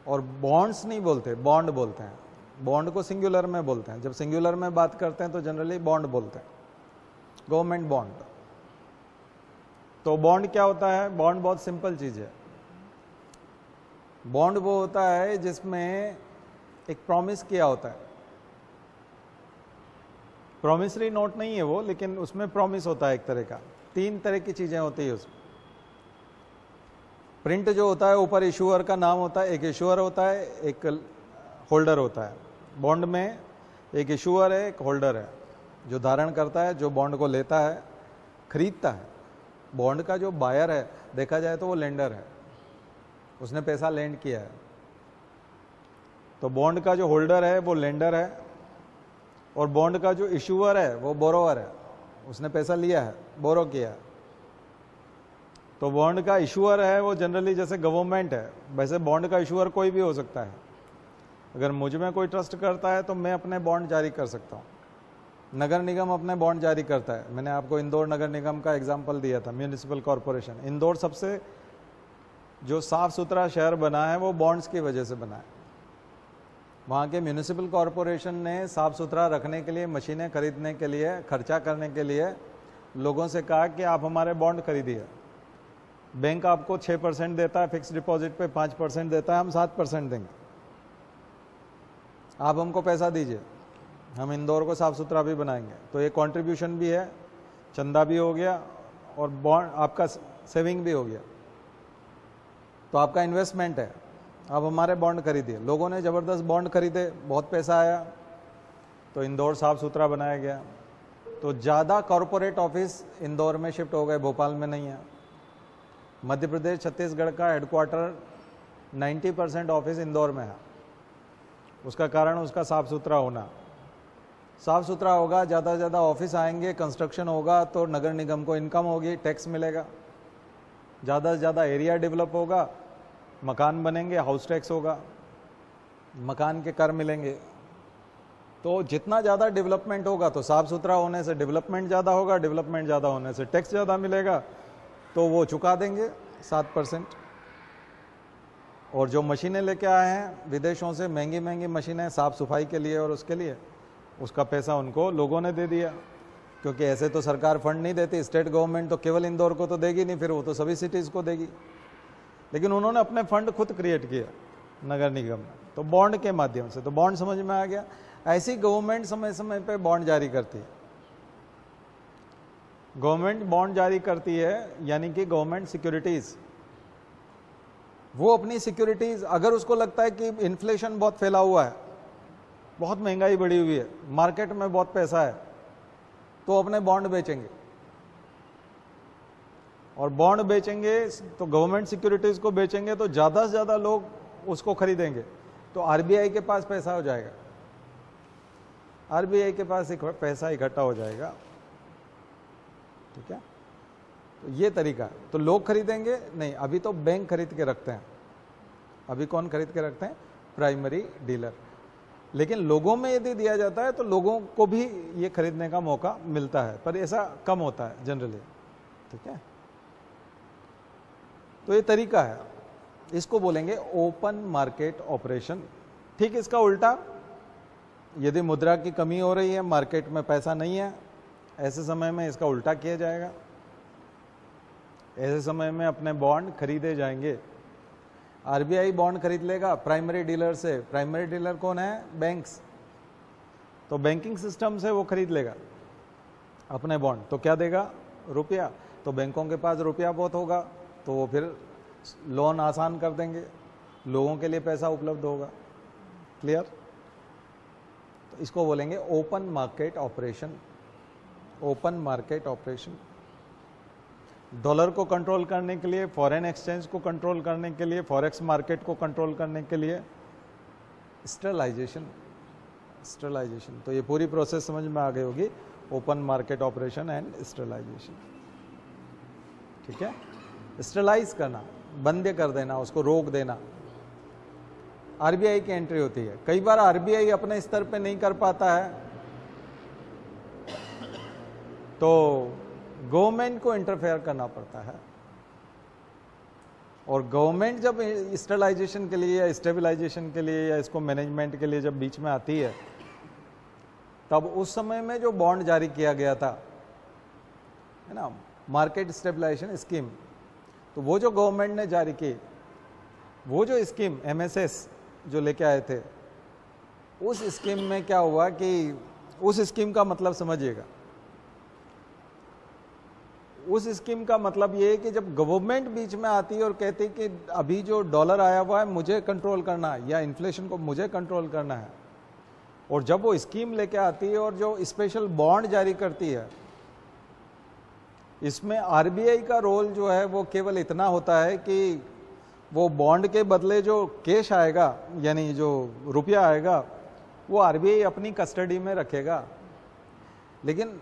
और बॉन्ड्स नहीं बोलते, बॉन्ड बोलते हैं। बॉन्ड को सिंगुलर में बोलते हैं, जब सिंगुलर में बात करते हैं तो जनरली बॉन्ड बोलते हैं, गवर्नमेंट बॉन्ड। तो बॉन्ड क्या होता है? बॉन्ड बहुत सिंपल चीज है। बॉन्ड वो होता है जिसमें एक प्रॉमिस किया होता है। प्रॉमिसरी नोट नहीं है वो, लेकिन उसमें प्रॉमिस होता है एक तरह का। तीन तरह की चीजें होती है उसमें। प्रिंट जो होता है ऊपर इशूअर का नाम होता है, एक इशूअर होता है, एक होल्डर होता है। बॉन्ड में एक इशूअर है, एक होल्डर है, जो धारण करता है, जो बॉन्ड को लेता है, खरीदता है। बॉन्ड का जो बायर है देखा जाए तो वो लेंडर है, उसने पैसा लेंड किया है। तो बॉन्ड का जो होल्डर है वो लेंडर है, और बॉन्ड का जो इशूअर है वो बोरोवर है, उसने पैसा लिया है, बोरो किया है। तो बॉन्ड का इशूअर है वो जनरली जैसे गवर्नमेंट है, वैसे बॉन्ड का इशूअर कोई भी हो सकता है। अगर मुझ में कोई ट्रस्ट करता है तो मैं अपने बॉन्ड जारी कर सकता हूँ। नगर निगम अपने बॉन्ड जारी करता है। मैंने आपको इंदौर नगर निगम का एग्जाम्पल दिया था, म्यूनिसिपल कॉरपोरेशन। इंदौर सबसे जो साफ सुथरा शहर बना है वो बॉन्ड्स की वजह से बना है। वहाँ के म्यूनिसिपल कॉरपोरेशन ने साफ सुथरा रखने के लिए, मशीनें खरीदने के लिए, खर्चा करने के लिए लोगों से कहा कि आप हमारे बॉन्ड खरीदिए। बैंक आपको 6% देता है, फिक्स डिपॉजिट पे 5% देता है, हम 7% देंगे, आप हमको पैसा दीजिए, हम इंदौर को साफ सुथरा भी बनाएंगे। तो ये कंट्रीब्यूशन भी है, चंदा भी हो गया, और बॉन्ड आपका सेविंग भी हो गया। तो आपका इन्वेस्टमेंट है, आप हमारे बॉन्ड खरीदिए। लोगों ने ज़बरदस्त बॉन्ड खरीदे, बहुत पैसा आया, तो इंदौर साफ सुथरा बनाया गया। तो ज़्यादा कॉरपोरेट ऑफिस इंदौर में शिफ्ट हो गए, भोपाल में नहीं है। मध्य प्रदेश छत्तीसगढ़ का हेडक्वार्टर 90% ऑफिस इंदौर में है। उसका कारण उसका साफ सुथरा होना। साफ सुथरा होगा, ज़्यादा से ज़्यादा ऑफिस आएंगे, कंस्ट्रक्शन होगा तो नगर निगम को इनकम होगी, टैक्स मिलेगा। ज़्यादा से ज़्यादा एरिया डेवलप होगा, मकान बनेंगे, हाउस टैक्स होगा, मकान के कर मिलेंगे। तो जितना ज़्यादा डेवलपमेंट होगा तो साफ सुथरा होने से डेवलपमेंट ज़्यादा होगा, डेवलपमेंट ज़्यादा होने से टैक्स ज़्यादा मिलेगा, तो वो चुका देंगे 7%। और जो मशीनें लेके आए हैं विदेशों से, महंगी महंगी मशीनें साफ सफाई के लिए और उसके लिए, उसका पैसा उनको लोगों ने दे दिया। क्योंकि ऐसे तो सरकार फंड नहीं देती, स्टेट गवर्नमेंट तो केवल इंदौर को तो देगी नहीं, फिर वो तो सभी सिटीज़ को देगी। लेकिन उन्होंने अपने फंड खुद क्रिएट किया नगर निगम में, तो बॉन्ड के माध्यम से। तो बॉन्ड समझ में आ गया। ऐसी गवर्नमेंट समय समय पे बॉन्ड जारी करती है। गवर्नमेंट बॉन्ड जारी करती है, यानी कि गवर्नमेंट सिक्योरिटीज। वो अपनी सिक्योरिटीज, अगर उसको लगता है कि इन्फ्लेशन बहुत फैला हुआ है, बहुत महंगाई बढ़ी हुई है, मार्केट में बहुत पैसा है, तो अपने बॉन्ड बेचेंगे। और बॉन्ड बेचेंगे तो गवर्नमेंट सिक्योरिटीज को बेचेंगे तो ज़्यादा से ज़्यादा लोग उसको खरीदेंगे, तो आरबीआई के पास पैसा हो जाएगा, आरबीआई के पास पैसा इकट्ठा हो जाएगा। ठीक है, तो ये तरीका है। तो लोग खरीदेंगे नहीं, अभी तो बैंक खरीद के रखते हैं। अभी कौन खरीद के रखते हैं? Primary dealer. लेकिन लोगों में यदि दिया जाता है तो लोगों को भी ये खरीदने का मौका मिलता है, पर ऐसा कम होता है जनरली। ठीक है, तो ये तरीका है, इसको बोलेंगे ओपन मार्केट ऑपरेशन। ठीक इसका उल्टा, यदि मुद्रा की कमी हो रही है, मार्केट में पैसा नहीं है, ऐसे समय में इसका उल्टा किया जाएगा, ऐसे समय में अपने बॉन्ड खरीदे जाएंगे। आरबीआई बॉन्ड खरीद लेगा प्राइमरी डीलर से, प्राइमरी डीलर कौन है? बैंक्स। तो बैंकिंग सिस्टम से वो खरीद लेगा अपने बॉन्ड, तो क्या देगा? रुपया। तो बैंकों के पास रुपया बहुत होगा, तो वो फिर लोन आसान कर देंगे, लोगों के लिए पैसा उपलब्ध होगा। क्लियर? तो इसको बोलेंगे open market operation. Open market operation. Dollar को कंट्रोल करने के लिए, फॉरेन एक्सचेंज को कंट्रोल करने के लिए, फॉरेक्स मार्केट को कंट्रोल करने के लिए स्टरलाइजेशन। स्टरलाइजेशन, तो ये पूरी प्रोसेस समझ में आ गई होगी, open market operation and sterilisation. ठीक है? स्टरलाइज करना, बंद कर देना, उसको रोक देना, आरबीआई की एंट्री होती है। कई बार आरबीआई अपने स्तर पे नहीं कर पाता है, तो गवर्नमेंट को इंटरफेयर करना पड़ता है। और गवर्नमेंट जब स्टेबलाइजेशन के लिए या स्टेबलाइजेशन के लिए या इसको मैनेजमेंट के लिए जब बीच में आती है, तब उस समय में जो बॉन्ड जारी किया गया था, है ना, मार्केट स्टेबलाइजेशन स्कीम, तो वो जो गवर्नमेंट ने जारी की, वो जो स्कीम एमएसएस जो लेके आए थे, उस स्कीम में क्या हुआ कि उस स्कीम का मतलब समझिएगा। उस स्कीम का मतलब ये है कि जब गवर्नमेंट बीच में आती है और कहती है कि अभी जो डॉलर आया हुआ है मुझे कंट्रोल करना है, या इन्फ्लेशन को मुझे कंट्रोल करना है, और जब वो स्कीम लेके आती है और जो स्पेशल बॉन्ड जारी करती है, इसमें आरबीआई का रोल जो है वो केवल इतना होता है कि वो बॉन्ड के बदले जो कैश आएगा, यानी जो रुपया आएगा, वो आरबीआई अपनी कस्टडी में रखेगा। लेकिन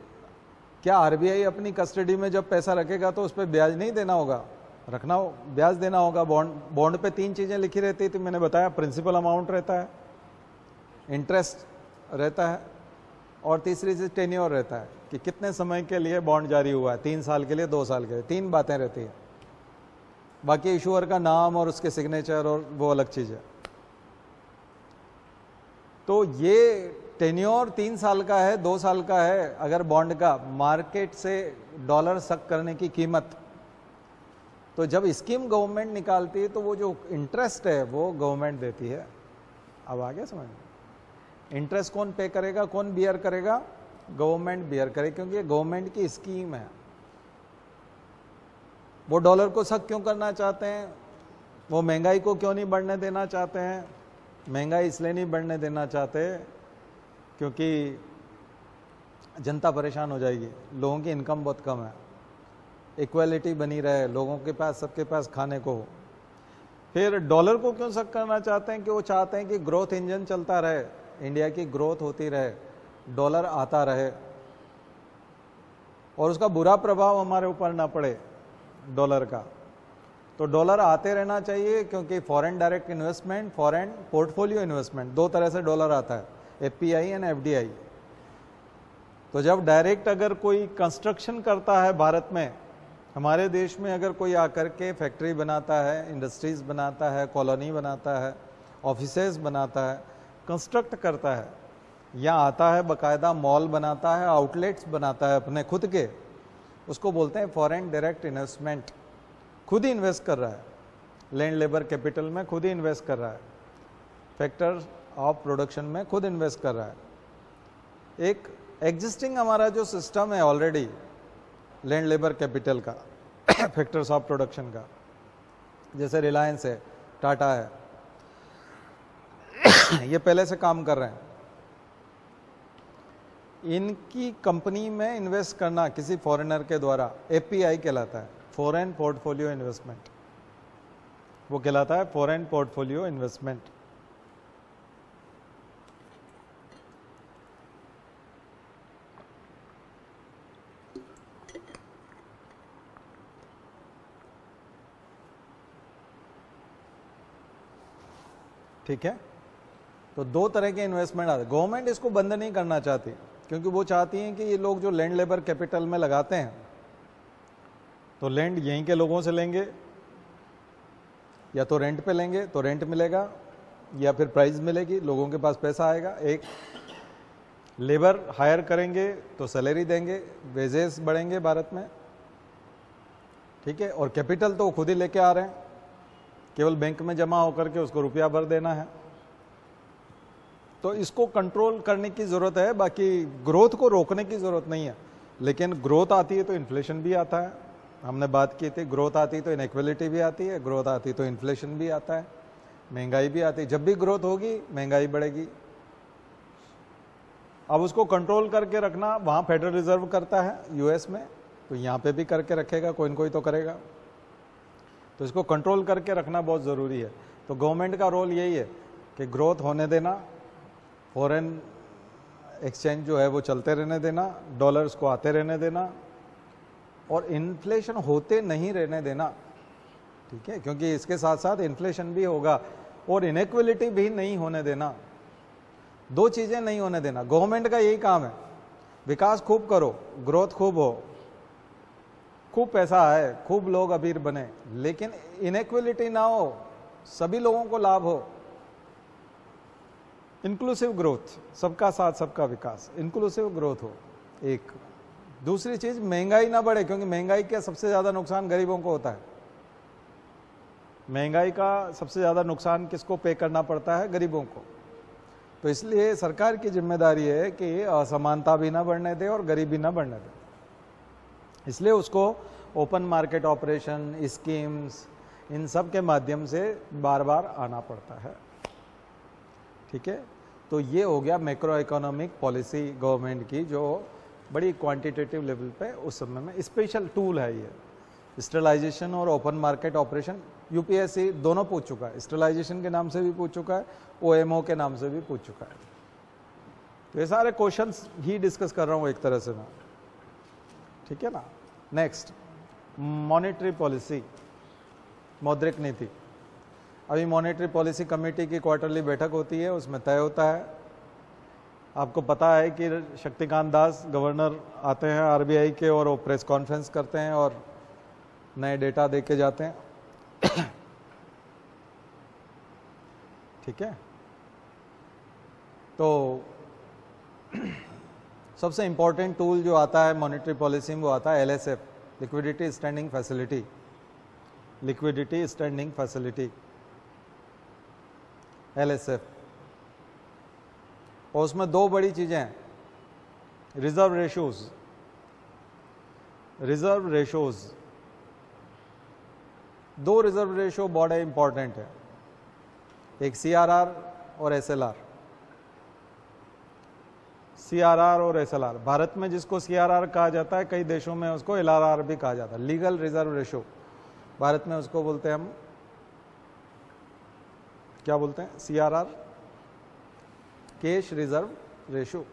क्या आरबीआई अपनी कस्टडी में जब पैसा रखेगा तो उस पर ब्याज नहीं देना होगा? रखना हो, ब्याज देना होगा। बॉन्ड पे 3 चीजें लिखी रहती थी, मैंने बताया, प्रिंसिपल अमाउंट रहता है, इंटरेस्ट रहता है, और तीसरी चीज टेन्योर रहता है कि कितने समय के लिए बॉन्ड जारी हुआ है, 3 साल के लिए, 2 साल के लिए, 3 बातें रहती है। बाकी इशूअर का नाम और उसके सिग्नेचर और वो अलग चीज है। तो ये टेन्योर 3 साल का है, 2 साल का है, अगर बॉन्ड का मार्केट से डॉलर सक करने की कीमत, तो जब स्कीम गवर्नमेंट निकालती है तो वो जो इंटरेस्ट है वो गवर्नमेंट देती है। अब आ गया समझ? इंटरेस्ट कौन पे करेगा, कौन बियर करेगा? गवर्नमेंट बियर करेगी, क्योंकि ये गवर्नमेंट की स्कीम है। वो डॉलर को सक क्यों करना चाहते हैं? वो महंगाई को क्यों नहीं बढ़ने देना चाहते हैं? महंगाई इसलिए नहीं बढ़ने देना चाहते क्योंकि जनता परेशान हो जाएगी, लोगों की इनकम बहुत कम है, इक्वालिटी बनी रहे, लोगों के पास, सबके पास खाने को हो। फिर डॉलर को क्यों सक करना चाहते हैं? कि वो चाहते हैं कि ग्रोथ इंजन चलता रहे, इंडिया की ग्रोथ होती रहे, डॉलर आता रहे और उसका बुरा प्रभाव हमारे ऊपर ना पड़े डॉलर का। तो डॉलर आते रहना चाहिए, क्योंकि foreign direct investment, foreign portfolio investment, 2 तरह से डॉलर आता है, एफपीआई एंड एफडीआई। तो जब डायरेक्ट अगर कोई कंस्ट्रक्शन करता है भारत में, हमारे देश में अगर कोई आकर के फैक्ट्री बनाता है, इंडस्ट्रीज बनाता है, कॉलोनी बनाता है, ऑफिसेज बनाता है, कंस्ट्रक्ट करता है, या आता है बकायदा मॉल बनाता है, आउटलेट्स बनाता है अपने खुद के, उसको बोलते हैं फॉरेन डायरेक्ट इन्वेस्टमेंट। खुद ही इन्वेस्ट कर रहा है, लैंड लेबर कैपिटल में खुद ही इन्वेस्ट कर रहा है, फैक्टर ऑफ प्रोडक्शन में खुद इन्वेस्ट कर रहा है। एक एग्जिस्टिंग हमारा जो सिस्टम है ऑलरेडी लैंड लेबर कैपिटल का, फैक्टर्स ऑफ प्रोडक्शन का, जैसे रिलायंस है, टाटा है, ये पहले से काम कर रहे हैं। इनकी कंपनी में इन्वेस्ट करना किसी फॉरेनर के द्वारा एफपीआई कहलाता है, फॉरेन पोर्टफोलियो इन्वेस्टमेंट। वो कहलाता है फॉरेन पोर्टफोलियो इन्वेस्टमेंट। ठीक है? तो 2 तरह के इन्वेस्टमेंट आते हैं। गवर्नमेंट इसको बंद नहीं करना चाहती, क्योंकि वो चाहती हैं कि ये लोग जो लैंड लेबर कैपिटल में लगाते हैं, तो लैंड यहीं के लोगों से लेंगे, या तो रेंट पे लेंगे तो रेंट मिलेगा, या फिर प्राइस मिलेगी, लोगों के पास पैसा आएगा। एक लेबर हायर करेंगे तो सैलरी देंगे, वेजेस बढ़ेंगे भारत में, ठीक है। और कैपिटल तो वो खुद ही लेके आ रहे हैं, केवल बैंक में जमा होकर के उसको रुपया भर देना है। तो इसको कंट्रोल करने की जरूरत है, बाकी ग्रोथ को रोकने की जरूरत नहीं है। लेकिन ग्रोथ आती है तो इन्फ्लेशन भी आता है, हमने बात की थी। ग्रोथ आती तो इनइक्वलिटी भी आती है, ग्रोथ आती तो इन्फ्लेशन भी आता है, महंगाई भी आती है। जब भी ग्रोथ होगी महंगाई बढ़ेगी। अब उसको कंट्रोल करके रखना वहां फेडरल रिजर्व करता है यूएस में, तो यहाँ पे भी करके रखेगा, कोई न कोई तो करेगा। तो इसको कंट्रोल करके रखना बहुत ज़रूरी है। तो गवर्नमेंट का रोल यही है कि ग्रोथ होने देना, फॉरेन एक्सचेंज जो है वो चलते रहने देना, डॉलर्स को आते रहने देना, और इन्फ्लेशन होते नहीं रहने देना, ठीक है। क्योंकि इसके साथ साथ इन्फ्लेशन भी होगा और इनइक्वलिटी भी नहीं होने देना। दो चीजें नहीं होने देना। गवर्नमेंट का यही काम है, विकास खूब करो, ग्रोथ खूब हो, खूब पैसा आए, खूब लोग अमीर बने, लेकिन इनइक्वलिटी ना हो, सभी लोगों को लाभ हो, इंक्लूसिव ग्रोथ, सबका साथ सबका विकास, इंक्लूसिव ग्रोथ हो। एक दूसरी चीज, महंगाई ना बढ़े, क्योंकि महंगाई का सबसे ज्यादा नुकसान गरीबों को होता है। महंगाई का सबसे ज्यादा नुकसान किसको पे करना पड़ता है? गरीबों को। तो इसलिए सरकार की जिम्मेदारी है कि असमानता भी ना बढ़ने दे और गरीबी ना बढ़ने दे। इसलिए उसको ओपन मार्केट ऑपरेशन, स्कीम्स, इन सब के माध्यम से बार बार आना पड़ता है, ठीक है। तो ये हो गया मैक्रो इकोनॉमिक पॉलिसी गवर्नमेंट की, जो बड़ी क्वांटिटेटिव लेवल पे उस समय में स्पेशल टूल है। ये स्टरलाइजेशन और ओपन मार्केट ऑपरेशन यूपीएससी दोनों पूछ चुका है, स्टरलाइजेशन के नाम से भी पूछ चुका है, ओएमओ के नाम से भी पूछ चुका है। तो ये सारे क्वेश्चंस ही डिस्कस कर रहा हूँ एक तरह से मैं, ठीक है ना। नेक्स्ट, मॉनेटरी पॉलिसी, मौद्रिक नीति। अभी मॉनेटरी पॉलिसी कमेटी की क्वार्टरली बैठक होती है, उसमें तय होता है। आपको पता है कि शक्तिकांत दास गवर्नर आते हैं आरबीआई के, और वो प्रेस कॉन्फ्रेंस करते हैं और नए डेटा दे के जाते हैं, ठीक है। तो सबसे इंपॉर्टेंट टूल जो आता है मॉनेटरी पॉलिसी में, वो आता है LSF, liquidity standing facility. Liquidity standing facility, LSF. और उसमें दो बड़ी चीजें हैं, रिजर्व रेशोज, रिजर्व रेशोज, दो रिजर्व रेशो बड़े इंपॉर्टेंट है, एक सीआरआर और एसएलआर। सीआरआर और एसएलआर, भारत में जिसको सीआरआर कहा जाता है, कई देशों में उसको एलआरआर भी कहा जाता है, लीगल रिजर्व रेशो। भारत में उसको बोलते हैं हम, क्या बोलते हैं? CRR, cash reserve ratio.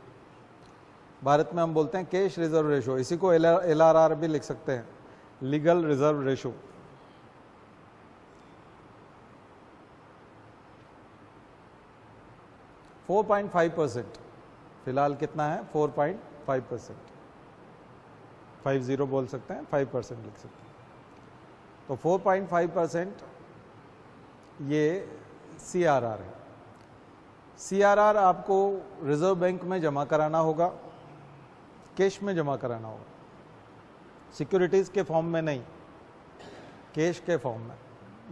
Bharat में हम बोलते हैं कैश रिजर्व रेशो, इसी को एलआरआर भी लिख सकते हैं, लीगल रिजर्व रेशो। %4.5%, फिलहाल कितना है? 4.5%, 50 बोल सकते हैं, 5% लिख सकते हैं। तो 4.5% ये सीआरआर है। सीआरआर आपको रिजर्व बैंक में जमा कराना होगा, कैश में जमा कराना होगा, सिक्योरिटीज के फॉर्म में नहीं, कैश के फॉर्म में।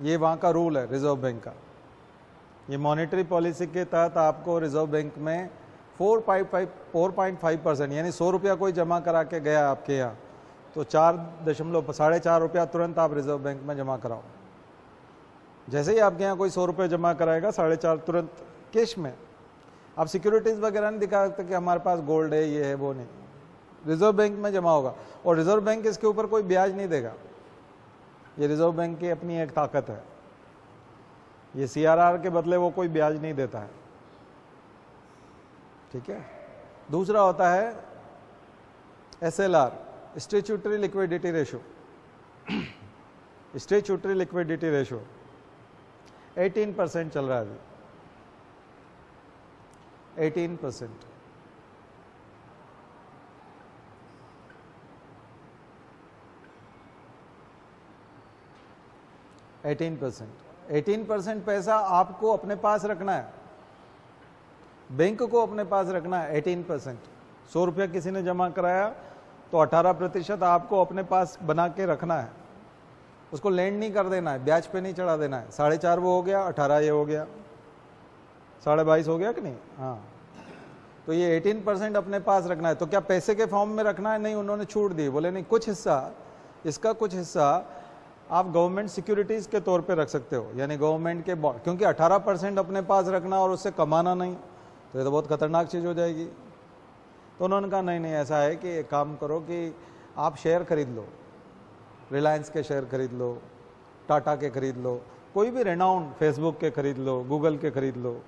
ये वहाँ का रूल है रिजर्व बैंक का। ये मॉनेटरी पॉलिसी के तहत आपको रिजर्व बैंक में 4.5% यानी 100 रुपया कोई जमा करा के गया आपके यहाँ, तो 4.4 रुपया तुरंत आप रिजर्व बैंक में जमा कराओ। जैसे ही आपके यहाँ कोई 100 रुपये जमा कराएगा, 4.5 तुरंत कैश में। आप सिक्योरिटीज वगैरह नहीं दिखा सकते कि हमारे पास गोल्ड है, ये है, वो नहीं, रिजर्व बैंक में जमा होगा। और रिजर्व बैंक इसके ऊपर कोई ब्याज नहीं देगा, ये रिजर्व बैंक की अपनी एक ताकत है। ये सीआरआर के बदले वो कोई ब्याज नहीं देता है, ठीक है। दूसरा होता है SLR, statutory liquidity ratio. Statutory liquidity ratio 18% चल रहा है अभी, 18%। एटीन 18% पैसा आपको अपने पास रखना है, बैंक को अपने पास रखना है 18%। 100 रुपया किसी ने जमा कराया तो 18% आपको अपने पास बना के रखना है, उसको लेंड नहीं कर देना है, ब्याज पे नहीं चढ़ा देना है। 4.5 वो हो गया, 18 ये हो गया, 22.5 हो गया कि नहीं? हाँ, तो ये 18% अपने पास रखना है। तो क्या पैसे के फॉर्म में रखना है? नहीं, उन्होंने छूट दी, बोले नहीं, कुछ हिस्सा, इसका कुछ हिस्सा आप गवर्नमेंट सिक्योरिटीज के तौर पे रख सकते हो, यानी गवर्नमेंट के बॉन्ड, क्योंकि 18% अपने पास रखना और उससे कमाना नहीं, तो ये तो बहुत खतरनाक चीज़ हो जाएगी। तो उन्होंने कहा नहीं नहीं, ऐसा है कि एक काम करो कि आप शेयर खरीद लो, रिलायंस के शेयर खरीद लो, टाटा के खरीद लो, कोई भी रेनाउंड, फेसबुक के खरीद लो, गूगल के खरीद लो,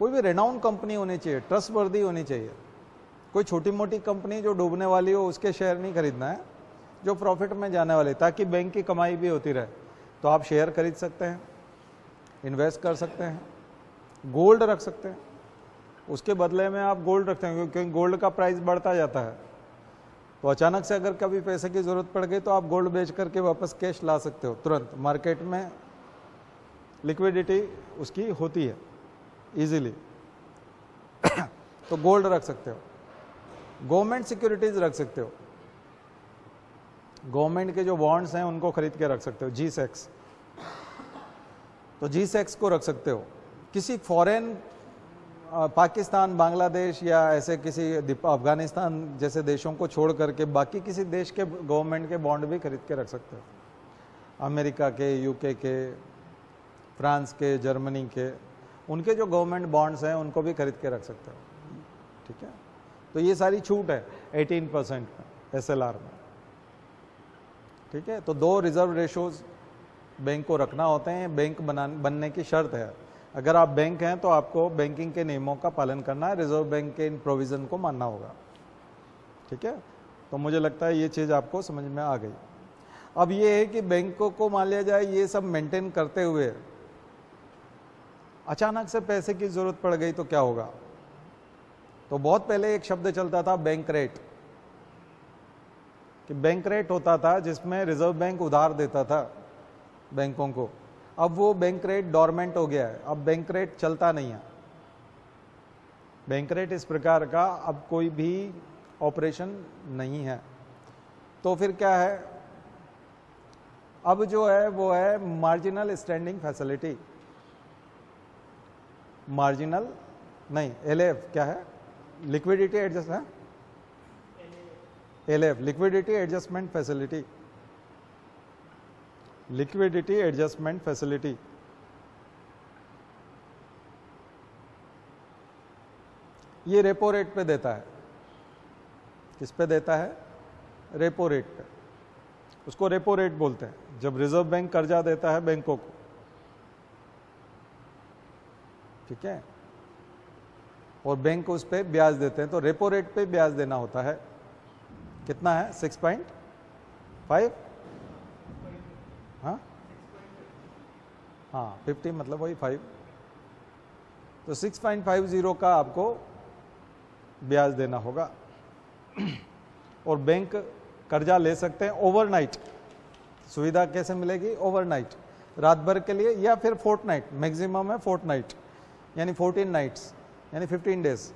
कोई भी रेनाउंड कंपनी होनी चाहिए, ट्रस्टवर्दी होनी चाहिए। कोई छोटी मोटी कंपनी जो डूबने वाली हो उसके शेयर नहीं खरीदना है, जो प्रॉफिट में जाने वाले, ताकि बैंक की कमाई भी होती रहे। तो आप शेयर खरीद सकते हैं, इन्वेस्ट कर सकते हैं, गोल्ड रख सकते हैं, उसके बदले में आप गोल्ड रखते हैं, क्योंकि गोल्ड का प्राइस बढ़ता जाता है। तो अचानक से अगर कभी पैसे की ज़रूरत पड़ गई तो आप गोल्ड बेच करके वापस कैश ला सकते हो, तुरंत मार्केट में लिक्विडिटी उसकी होती है इजीली। तो गोल्ड रख सकते हो, गवर्नमेंट सिक्योरिटीज रख सकते हो, गवर्नमेंट के जो बॉन्ड्स हैं उनको खरीद के रख सकते हो, G-Secs, तो G-Secs को रख सकते हो। किसी फॉरेन, पाकिस्तान, बांग्लादेश या ऐसे किसी अफगानिस्तान जैसे देशों को छोड़ करके बाकी किसी देश के गवर्नमेंट के बॉन्ड भी खरीद के रख सकते हो, अमेरिका के, यूके के, फ्रांस के, जर्मनी के, उनके जो गवर्नमेंट बॉन्ड्स हैं उनको भी खरीद के रख सकते हो। ठीक है, तो ये सारी छूट है 18% में SLR में। ठीक है, तो 2 रिजर्व रेशोज बैंक को रखना होते हैं, बैंक बनने की शर्त है। अगर आप बैंक हैं तो आपको बैंकिंग के नियमों का पालन करना है, रिजर्व बैंक के इन प्रोविज़न को मानना होगा। ठीक है, तो मुझे लगता है ये चीज़ आपको समझ में आ गई। अब ये है कि बैंकों को मान लिया जाए ये सब मेंटेन करते हुए अचानक से पैसे की ज़रूरत पड़ गई तो क्या होगा? तो बहुत पहले एक शब्द चलता था बैंक रेट, कि बैंक रेट होता था जिसमें रिजर्व बैंक उधार देता था बैंकों को। अब वो बैंक रेट डोरमेंट हो गया है, अब बैंक रेट चलता नहीं है। बैंक रेट इस प्रकार का अब कोई भी ऑपरेशन नहीं है। तो फिर क्या है? अब जो है वो है मार्जिनल स्टैंडिंग फैसिलिटी, मार्जिनल नहीं, LF क्या है? लिक्विडिटी एडजस्ट है, LF liquidity adjustment facility, liquidity adjustment facility. ये रेपो रेट पे देता है। किस पे देता है? रेपो रेट पे। उसको रेपो रेट बोलते हैं जब रिजर्व बैंक कर्जा देता है बैंकों को। ठीक है, और बैंक उस पे ब्याज देते हैं, तो रेपो रेट पे ब्याज देना होता है। कितना है? 6.5। हाँ 50 मतलब वही 5, तो 6.50 का आपको ब्याज देना होगा। और बैंक कर्जा ले सकते हैं ओवरनाइट। सुविधा कैसे मिलेगी? ओवरनाइट, रात भर के लिए, या फिर फोर्टनाइट, मैक्सिमम है फोर्टनाइट, यानी 14 नाइट्स यानी 15 डेज।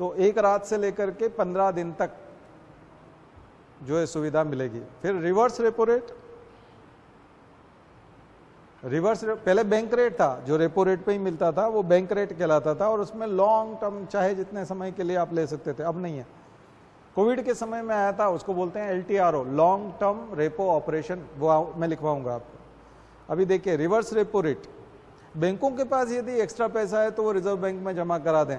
तो एक रात से लेकर के 15 दिन तक जो है सुविधा मिलेगी। फिर रिवर्स रेपो रेट, पहले बैंक रेट था जो रेपो रेट पे ही मिलता था, वो बैंक रेट कहलाता था, और उसमें लॉन्ग टर्म चाहे जितने समय के लिए आप ले सकते थे। अब नहीं है, कोविड के समय में आया था, उसको बोलते हैं LTRO, long term repo operation, वो मैं लिखवाऊंगा आपको। अभी देखिए रिवर्स रेपो रेट, बैंकों के पास यदि एक्स्ट्रा पैसा है तो वो रिजर्व बैंक में जमा करा दें,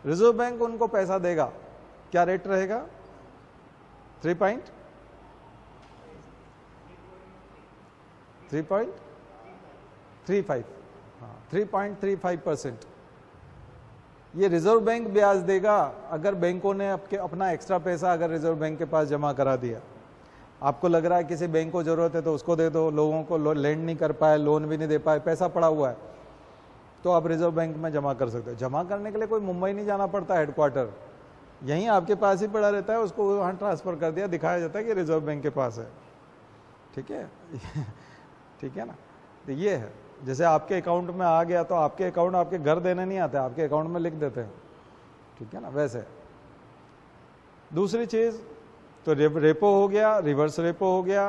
रिजर्व बैंक उनको पैसा देगा, क्या रेट रहेगा? 3.35%। ये रिजर्व बैंक ब्याज देगा अगर बैंकों ने अपना एक्स्ट्रा पैसा अगर रिजर्व बैंक के पास जमा करा दिया। आपको लग रहा है किसी बैंक को जरूरत है तो उसको दे दो, लोगों को लेंड नहीं कर पाए, लोन भी नहीं दे पाए, पैसा पड़ा हुआ है, तो आप रिजर्व बैंक में जमा कर सकते हो। जमा करने के लिए कोई मुंबई नहीं जाना पड़ता, हेडक्वार्टर यहीं आपके पास ही पड़ा रहता है, उसको वहाँ ट्रांसफर कर दिया, दिखाया जाता है कि रिजर्व बैंक के पास है। ठीक है ठीक है ना, तो ये है, जैसे आपके अकाउंट में आ गया तो आपके अकाउंट आपके घर देने नहीं आते, आपके अकाउंट में लिख देते हैं, ठीक है ना। वैसे दूसरी चीज तो रेपो हो गया, रिवर्स रेपो हो गया।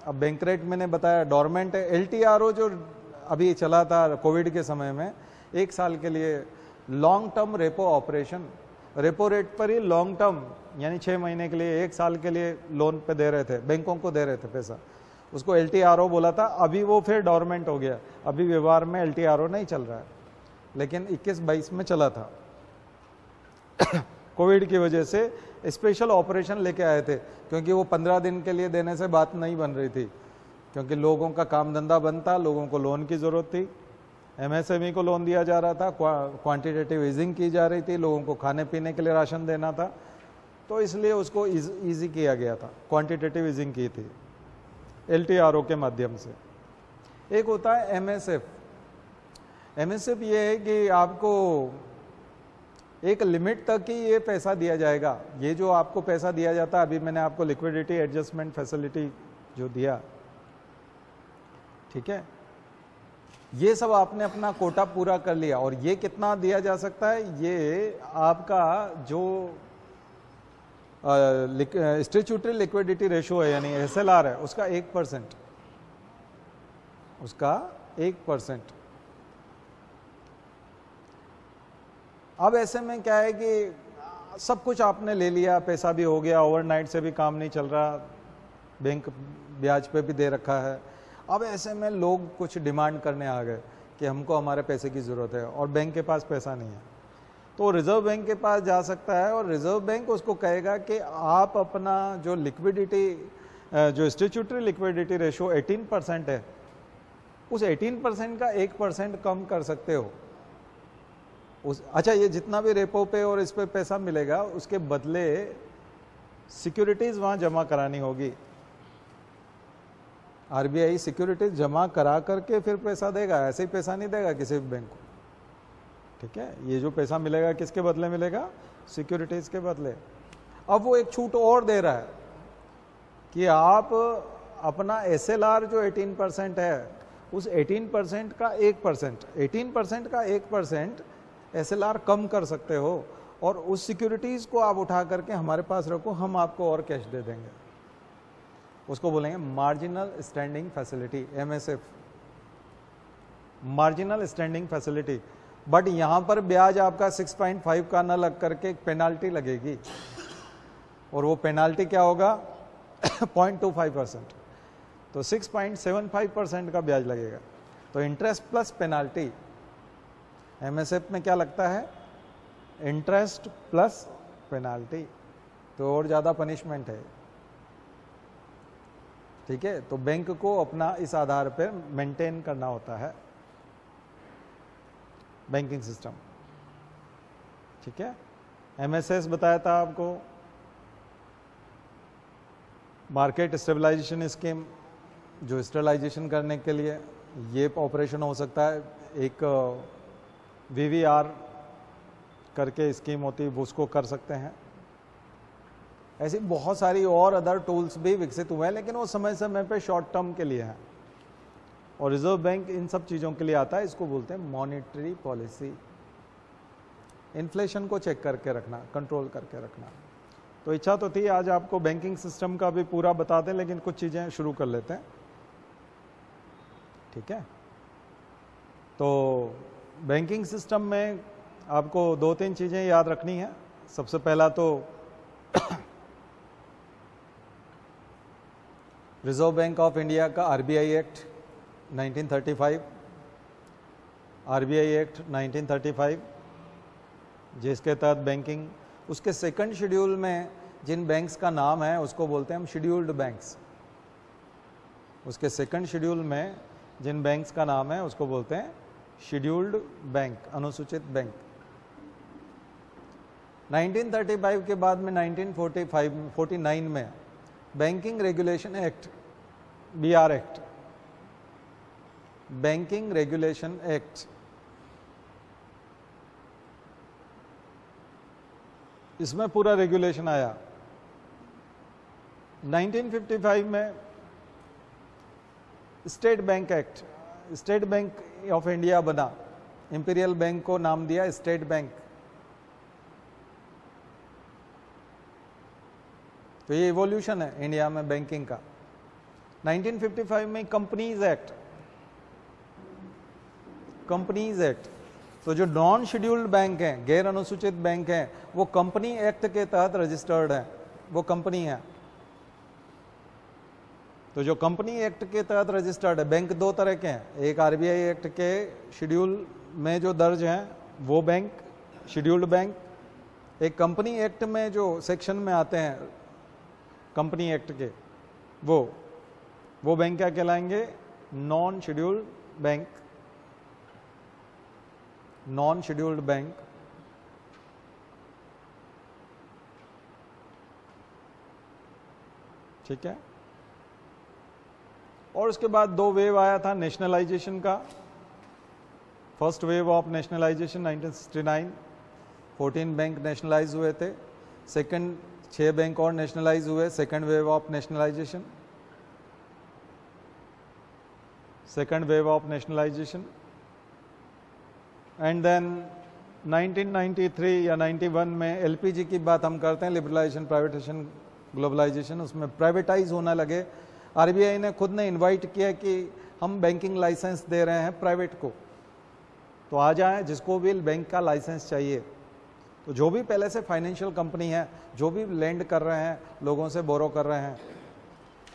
अब बैंक रेट मैंने बताया डोरमेंट है। LTRO जो अभी चला था कोविड के समय में, 1 साल के लिए long term repo operation, repo rate पर ही लॉन्ग टर्म यानी 6 महीने के लिए, 1 साल के लिए लोन पे दे रहे थे, बैंकों को दे रहे थे पैसा, उसको LTRO बोला था। अभी वो फिर डोरमेंट हो गया, अभी व्यवहार में LTRO नहीं चल रहा है, लेकिन 21-22 में चला था। कोविड की वजह से स्पेशल ऑपरेशन लेके आए थे, क्योंकि वो 15 दिन के लिए देने से बात नहीं बन रही थी, क्योंकि लोगों का काम धंधा बंद था, लोगों को लोन की जरूरत थी। MSME को लोन दिया जा रहा था, क्वांटिटेटिव ईजिंग की जा रही थी, लोगों को खाने पीने के लिए राशन देना था, तो इसलिए उसको ईजी किया गया था, क्वांटिटेटिव ईजिंग की थी LTRO के माध्यम से। एक होता है MSF। MSF ये है कि आपको एक लिमिट तक ही ये पैसा दिया जाएगा। ये जो आपको पैसा दिया जाता है, अभी मैंने आपको लिक्विडिटी एडजस्टमेंट फैसिलिटी जो दिया, ठीक है, ये सब आपने अपना कोटा पूरा कर लिया। और ये कितना दिया जा सकता है, ये आपका जो स्टैट्यूटरी लिक्विडिटी रेशियो है यानी SLR है, उसका 1%, उसका 1%। अब ऐसे में क्या है कि सब कुछ आपने ले लिया, पैसा भी हो गया, ओवरनाइट से भी काम नहीं चल रहा, बैंक ब्याज पे भी दे रखा है। अब ऐसे में लोग कुछ डिमांड करने आ गए कि हमको हमारे पैसे की ज़रूरत है और बैंक के पास पैसा नहीं है, तो रिजर्व बैंक के पास जा सकता है और रिजर्व बैंक उसको कहेगा कि आप अपना जो लिक्विडिटी, जो स्टैट्यूटरी लिक्विडिटी रेशियो 18% है, उस 18% का 1% कम कर सकते हो। अच्छा, ये जितना भी रेपो पे और इस पे पैसा मिलेगा, उसके बदले सिक्योरिटीज वहां जमा करानी होगी। RBI सिक्योरिटीज जमा करा करके फिर पैसा देगा, ऐसे ही पैसा नहीं देगा किसी भी बैंक को, ठीक है। ये जो पैसा मिलेगा किसके बदले मिलेगा, सिक्योरिटीज के बदले। अब वो एक छूट और दे रहा है कि आप अपना SLR जो 18% है, उस 18% का 1%, 18% का 1% SLR कम कर सकते हो और उस सिक्योरिटीज को आप उठा करके हमारे पास रखो, हम आपको और कैश दे देंगे। उसको बोलेंगे marginal standing facility, MSF, marginal standing facility. But यहां पर ब्याज आपका 6.5 का न लग करके एक पेनाल्टी लगेगी, और वो पेनाल्टी क्या होगा 0.25%, तो 6.75% का ब्याज लगेगा। तो इंटरेस्ट प्लस पेनाल्टी, MSF में क्या लगता है, इंटरेस्ट प्लस पेनाल्टी, तो और ज्यादा पनिशमेंट है, ठीक है। तो बैंक को अपना इस आधार पर मेंटेन करना होता है बैंकिंग सिस्टम, ठीक है। MSS बताया था आपको, मार्केट स्टेबलाइजेशन स्कीम, जो स्टेबलाइजेशन करने के लिए ये ऑपरेशन हो सकता है। एक VVR करके स्कीम होती है, वो उसको कर सकते हैं। ऐसी बहुत सारी और अदर टूल्स भी विकसित हुए हैं, लेकिन वो समय समय पे शॉर्ट टर्म के लिए हैं, और रिजर्व बैंक इन सब चीज़ों के लिए आता है। इसको बोलते हैं मॉनेटरी पॉलिसी, इन्फ्लेशन को चेक करके रखना, कंट्रोल करके रखना। तो इच्छा तो थी आज आपको बैंकिंग सिस्टम का भी पूरा बता दें, लेकिन कुछ चीज़ें शुरू कर लेते हैं, ठीक है। तो बैंकिंग सिस्टम में आपको 2-3 चीज़ें याद रखनी है। सबसे पहला तो रिजर्व बैंक ऑफ इंडिया का RBI एक्ट 1935, RBI एक्ट 1935, जिसके तहत बैंकिंग, उसके सेकंड शेड्यूल में जिन बैंक्स का नाम है उसको बोलते हैं हम शेड्यूल्ड बैंक्स। उसके सेकंड शेड्यूल में जिन बैंक्स का नाम है उसको बोलते हैं शेड्यूल्ड बैंक, अनुसूचित बैंक। 1935 के बाद में 1949 में banking regulation act, BR act, banking regulation act, इसमें पूरा रेगुलेशन आया। 1955 में state bank act, state bank of India बना, इंपीरियल बैंक को नाम दिया स्टेट बैंक। तो ये इवोल्यूशन है इंडिया में बैंकिंग का। 1955 में कंपनीज एक्ट, कंपनीज एक्ट, तो जो नॉन शेड्यूल्ड बैंक हैं, गैर अनुसूचित बैंक हैं, वो कंपनी एक्ट के तहत रजिस्टर्ड है, वो कंपनी है। तो जो कंपनी एक्ट के तहत रजिस्टर्ड है, बैंक दो तरह के हैं, एक आरबीआई एक्ट के शेड्यूल में जो दर्ज हैं वो बैंक शेड्यूल्ड बैंक, एक कंपनी एक्ट में जो सेक्शन में आते हैं कंपनी एक्ट के, वो बैंक क्या कहलाएंगे? Non scheduled bank, non scheduled bank. ठीक है। और उसके बाद दो वेव आया था नेशनलाइजेशन का। First wave of nationalisation 1969, 14 bank nationalise हुए थे। सेकंड 6 बैंक और नेशनलाइज हुए, second wave of nationalisation, second wave of nationalisation. And then 1993 या 91 में एलपीजी की बात हम करते हैं, लिबरलाइजेशन, प्राइवेटाइजेशन, ग्लोबलाइजेशन, उसमें प्राइवेटाइज होने लगे। आरबीआई ने खुद ने इनवाइट किया कि हम बैंकिंग लाइसेंस दे रहे हैं प्राइवेट को, तो आ जाएं जिसको भी बैंक का लाइसेंस चाहिए। तो जो भी पहले से फाइनेंशियल कंपनी है, जो भी लेंड कर रहे हैं, लोगों से बोरो कर रहे हैं,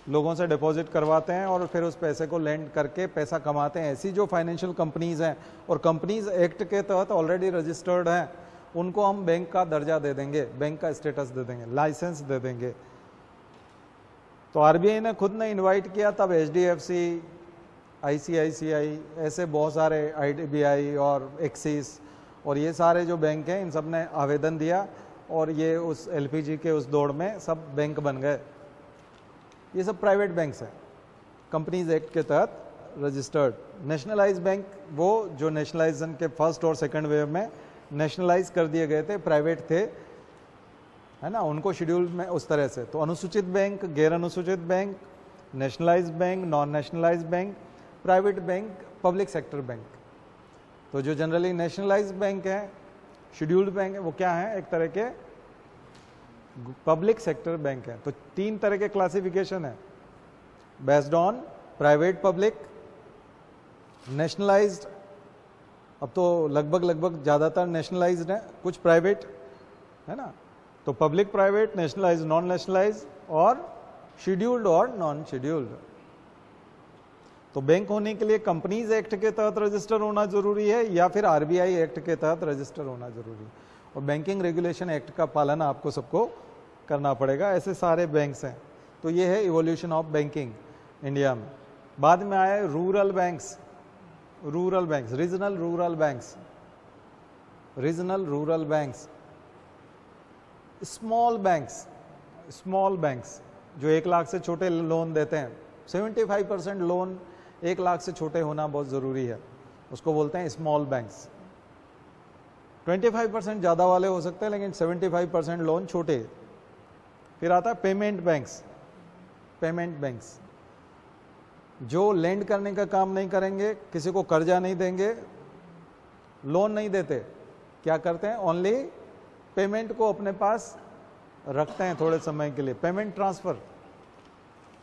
लोगों से डिपॉजिट करवाते हैं और फिर उस पैसे को लेंड करके पैसा कमाते हैं, ऐसी जो फाइनेंशियल कंपनीज हैं और कंपनीज एक्ट के तहत ऑलरेडी रजिस्टर्ड हैं, उनको हम बैंक का दर्जा दे देंगे, बैंक का स्टेटस दे देंगे, लाइसेंस दे देंगे। तो आरबीआई ने खुद ने इनवाइट किया, तब एचडीएफसी, आईसीआईसीआई, ऐसे बहुत सारे, आईडीबीआई और एक्सिस और ये सारे जो बैंक हैं, इन सब ने आवेदन दिया और ये उस एलपीजी के उस दौड़ में सब बैंक बन गए। ये सब प्राइवेट बैंक्स हैं, कंपनीज एक्ट के तहत रजिस्टर्ड। नेशनलाइज बैंक वो जो नेशनलाइजेशन के फर्स्ट और सेकंड वेव में नेशनलाइज कर दिए गए थे, प्राइवेट थे, है ना, उनको शेड्यूल में उस तरह से। तो अनुसूचित बैंक, गैर अनुसूचित bank, nationalise bank, non nationalise bank, private bank, public sector bank. तो जो जनरली नेशनलाइज बैंक है, शेड्यूल्ड बैंक है, वो क्या है? एक तरह के पब्लिक सेक्टर बैंक है। तो 3 तरह के क्लासिफिकेशन है, based on private, public, nationalised. अब तो लगभग ज़्यादातर नेशनलाइज्ड है, कुछ प्राइवेट है ना। तो public, private, nationalise, non nationalise और शेड्यूल्ड और नॉन शेड्यूल्ड। तो बैंक होने के लिए कंपनीज एक्ट के तहत रजिस्टर होना जरूरी है या फिर आरबीआई एक्ट के तहत रजिस्टर होना जरूरी है, और बैंकिंग रेगुलेशन एक्ट का पालन आपको सबको करना पड़ेगा। ऐसे सारे बैंक्स हैं। तो ये है इवोल्यूशन ऑफ बैंकिंग इंडिया में। बाद में आए rural banks, rural banks, regional rural banks, regional rural banks, small banks, small banks जो 1 लाख से छोटे लोन देते हैं। 75% लोन 1 लाख से छोटे होना बहुत ज़रूरी है, उसको बोलते हैं स्मॉल बैंक्स। 25% ज़्यादा वाले हो सकते हैं, लेकिन 75% लोन छोटे। फिर आता है पेमेंट बैंक्स, पेमेंट बैंक्स जो लेंड करने का काम नहीं करेंगे, किसी को कर्जा नहीं देंगे, लोन नहीं देते, क्या करते हैं? ओनली पेमेंट को अपने पास रखते हैं थोड़े समय के लिए, पेमेंट ट्रांसफ़र।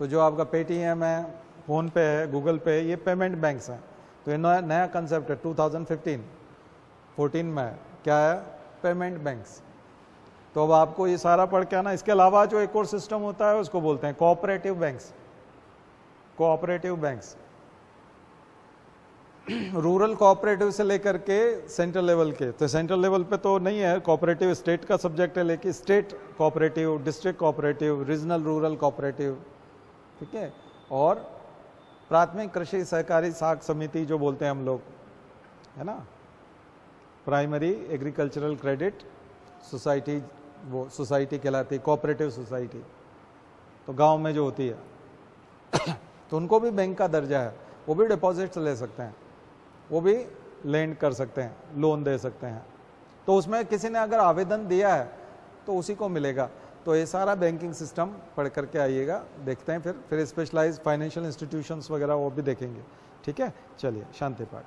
तो जो आपका पेटीएम है, फ़ोन पे है, गूगल पे है, ये पेमेंट बैंक्स हैं। तो ये नया कंसेप्ट है, 2014 में क्या है? Payment banks. तो अब आपको ये सारा पढ़ के आना। इसके अलावा जो एक और सिस्टम होता है उसको बोलते हैं cooperative banks, cooperative banks. Rural cooperative से लेकर के सेंट्रल लेवल के, तो सेंट्रल लेवल पे तो नहीं है कोऑपरेटिव, स्टेट का सब्जेक्ट है, लेकिन state cooperative, district cooperative, regional rural cooperative, ठीक है। और प्राथमिक कृषि सहकारी साख समिति जो बोलते हैं हम लोग, है ना, प्राइमरी एग्रीकल्चरल क्रेडिट सोसाइटी, वो सोसाइटी कहलाती है, कोऑपरेटिव सोसाइटी। तो गांव में जो होती है तो उनको भी बैंक का दर्जा है, वो भी डिपॉजिट्स ले सकते हैं, वो भी लेंड कर सकते हैं, लोन दे सकते हैं। तो उसमें किसी ने अगर आवेदन दिया है तो उसी को मिलेगा। तो ये सारा बैंकिंग सिस्टम पढ़ करके आइएगा, देखते हैं फिर स्पेशलाइज फाइनेंशियल इंस्टीट्यूशंस वगैरह वो भी देखेंगे। ठीक है, चलिए शांति पाठ।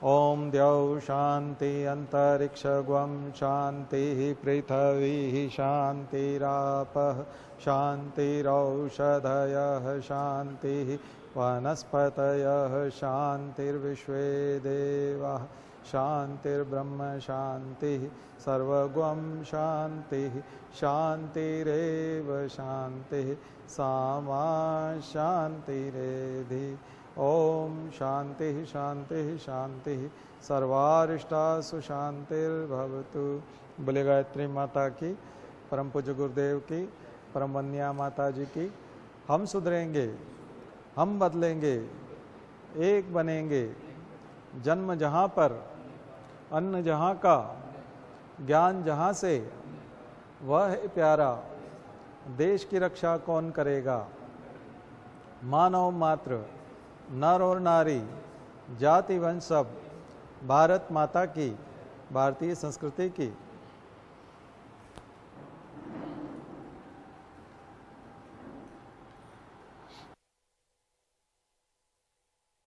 ओम द्यौ शांति अंतरिक्षगुं शांति पृथिवी शांतिरापः शांतिरौषधयः शांति वनस्पतयः शांतिर्विश्वे देवाः शांतिर्ब्रह्म शांति सर्वगुं शांति शांतिरेव शांति सामा शांतिरेधि। ओम शांति शांति शांति सर्वारिष्टासु शांतिर्भवतु। बोले गायत्री माता की, परम पूज्य गुरुदेव की, परम वंद्या माता जी की। हम सुधरेंगे, हम बदलेंगे, एक बनेंगे। जन्म जहाँ पर, अन्न जहाँ का, ज्ञान जहाँ से, वह है प्यारा। देश की रक्षा कौन करेगा? मानव मात्र, नर और नारी, जाति वंश सब भारत माता की, भारतीय संस्कृति की